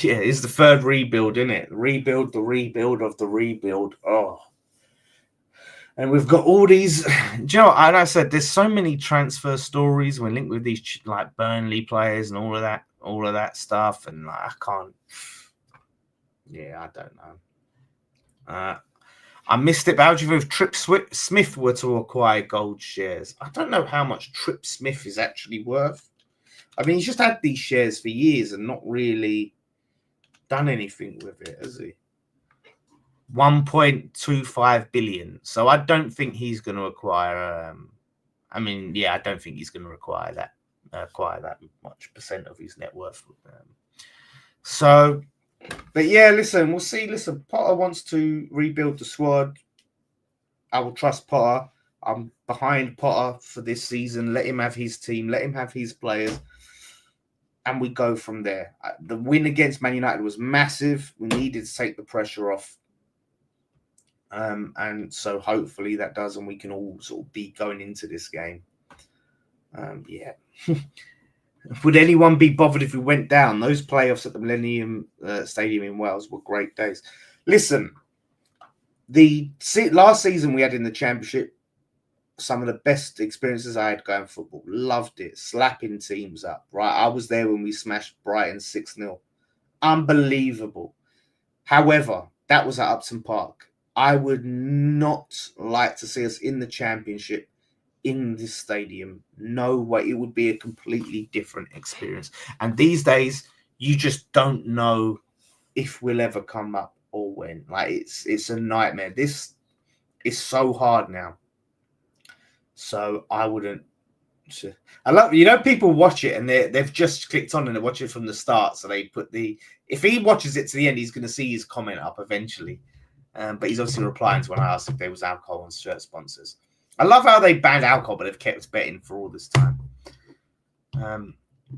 Yeah, it's the third rebuild, isn't it? The rebuild of the rebuild. Oh. And we've got all these, do you know, and I said there's so many transfer stories. We're linked with these like Burnley players and all of that stuff. And like, I can't, yeah, I don't know. I missed it, but how do you know if Trip Smith were to acquire gold shares? I don't know how much Trip Smith is actually worth. I mean, he's just had these shares for years and not really done anything with it, has he? 1.25 billion. So I don't think he's going to acquire. I don't think he's going to acquire that much percent of his net worth. But yeah, listen, we'll see. Listen, Potter wants to rebuild the squad. I will trust Potter. I'm behind Potter for this season. Let him have his team. Let him have his players. And we go from there. The win against Man United was massive. We needed to take the pressure off. And so hopefully that does, and we can all sort of be going into this game. Yeah. Would anyone be bothered if we went down? Those playoffs at the Millennium Stadium in Wales were great days. Listen, the last season we had in the Championship, some of the best experiences I had going football. Loved it. Slapping teams up, right? I was there when we smashed Brighton 6-0. Unbelievable. However, that was at Upton Park. I would not like to see us in the Championship in this stadium. No way. It would be a completely different experience. And these days, you just don't know if we'll ever come up or when. Like, it's a nightmare. This is so hard now. So I wouldn't. I love, people watch it and they've just clicked on and they watch it from the start. So they put if he watches it to the end, he's going to see his comment up eventually. But he's obviously replying to when I asked if there was alcohol on shirt sponsors. I love how they banned alcohol, but they've kept us betting for all this time.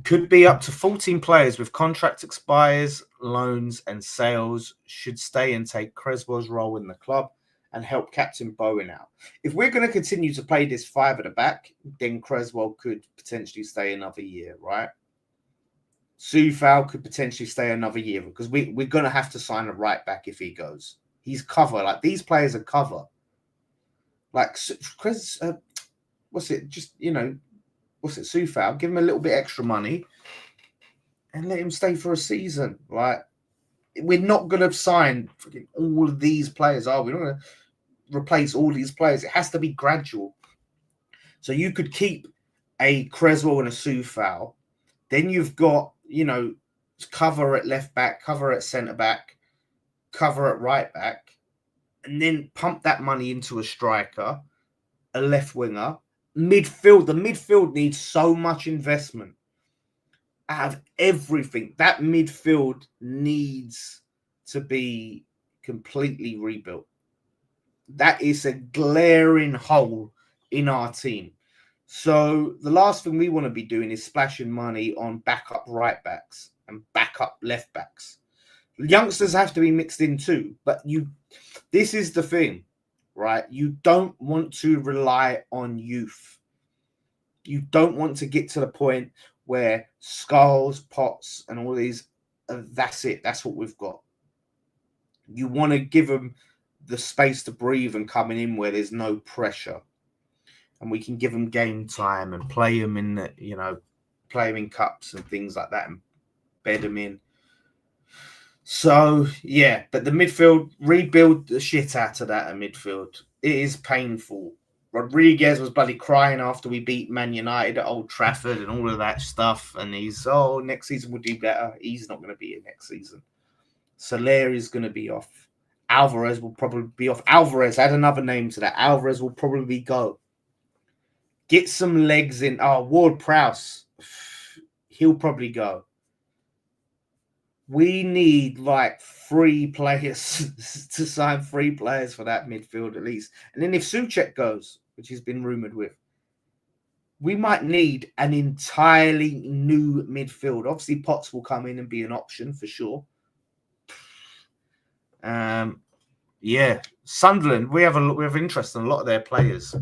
Could be up to 14 players with contract expires, loans, and sales should stay and take Creswell's role in the club and help Captain Bowen out. If we're going to continue to play this 5 at the back, then Creswell could potentially stay another year, right? Soufal could potentially stay another year because we're going to have to sign a right back if he goes. He's cover. Like, these players are cover. Like, Chris, Soufal, give him a little bit extra money and let him stay for a season. Like, we're not going to sign all of these players, are we? We're not going to replace all these players. It has to be gradual. So you could keep a Creswell and a Soufal. Then you've got, cover at left back, cover at centre back, cover at right back, and then pump that money into a striker, a left winger. Midfield, the midfield needs so much investment. Out of everything, that midfield needs to be completely rebuilt. That is a glaring hole in our team. So the last thing we want to be doing is splashing money on backup right backs and backup left backs. Youngsters have to be mixed in too, but this is the thing, right? You don't want to rely on youth. You don't want to get to the point where Skulls, Potts, and all these, that's it. That's what we've got. You want to give them the space to breathe and coming in where there's no pressure. And we can give them game time and play them in play them in cups and things like that and bed them in. So, yeah, but the midfield, rebuild the shit out of that midfield. It is painful. Rodriguez was bloody crying after we beat Man United at Old Trafford and all of that stuff. And he's, next season we'll do better. He's not going to be here next season. Soler is going to be off. Alvarez will probably be off. Alvarez, add another name to that. Alvarez will probably go. Get some legs in. Ward-Prowse. He'll probably go. We need like 3 players to sign 3 players for that midfield at least. And then if Souček goes, which has been rumored with, we might need an entirely new midfield. Obviously, Potts will come in and be an option for sure. Sunderland, we have interest in a lot of their players,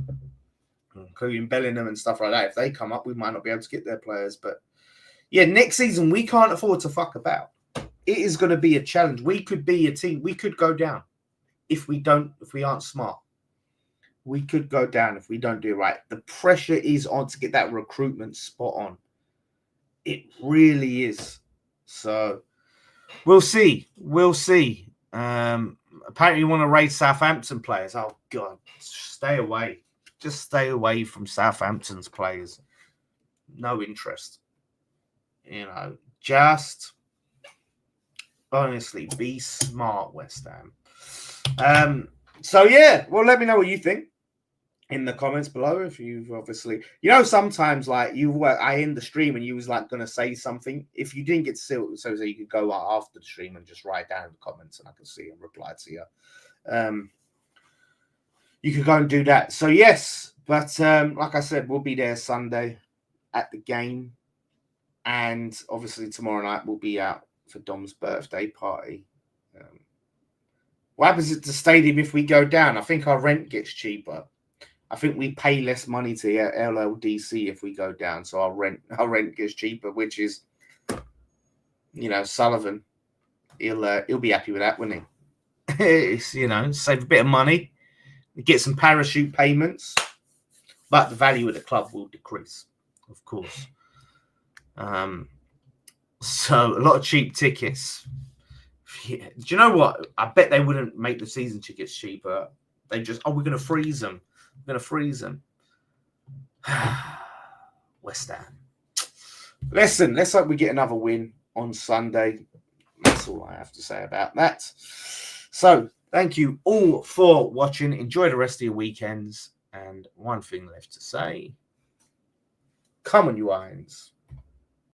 including Bellingham and stuff like that. If they come up, we might not be able to get their players. But yeah, next season we can't afford to fuck about. It is going to be a challenge. We could be a team. We could go down if we aren't smart. We could go down if we don't do it right. The pressure is on to get that recruitment spot on. It really is. So we'll see. Apparently you want to raise Southampton players. Oh God, stay away. Just stay away from Southampton's players. No interest. Just honestly be smart, West Ham. So yeah, well, let me know what you think in the comments below. If you've obviously, sometimes like I end the stream and you was like going to say something. If you didn't get to see it, so you could go after the stream and just write down in the comments and I can see and reply to you. You could go and do that. So yes, but like I said, we'll be there Sunday at the game. And obviously tomorrow night we'll be out for Dom's birthday party. What happens at the stadium if we go down? I think our rent gets cheaper. I think we pay less money to LLDC if we go down, so our rent gets cheaper, which is, Sullivan. He'll be happy with that, wouldn't he? It's, save a bit of money, get some parachute payments, but the value of the club will decrease, of course. So a lot of cheap tickets. Yeah. Do you know what? I bet they wouldn't make the season tickets cheaper. They just, we're going to freeze them. We're going to freeze them. West Ham. Listen, let's hope we get another win on Sunday. That's all I have to say about that. So, thank you all for watching. Enjoy the rest of your weekends. And one thing left to say. Come on, you irons.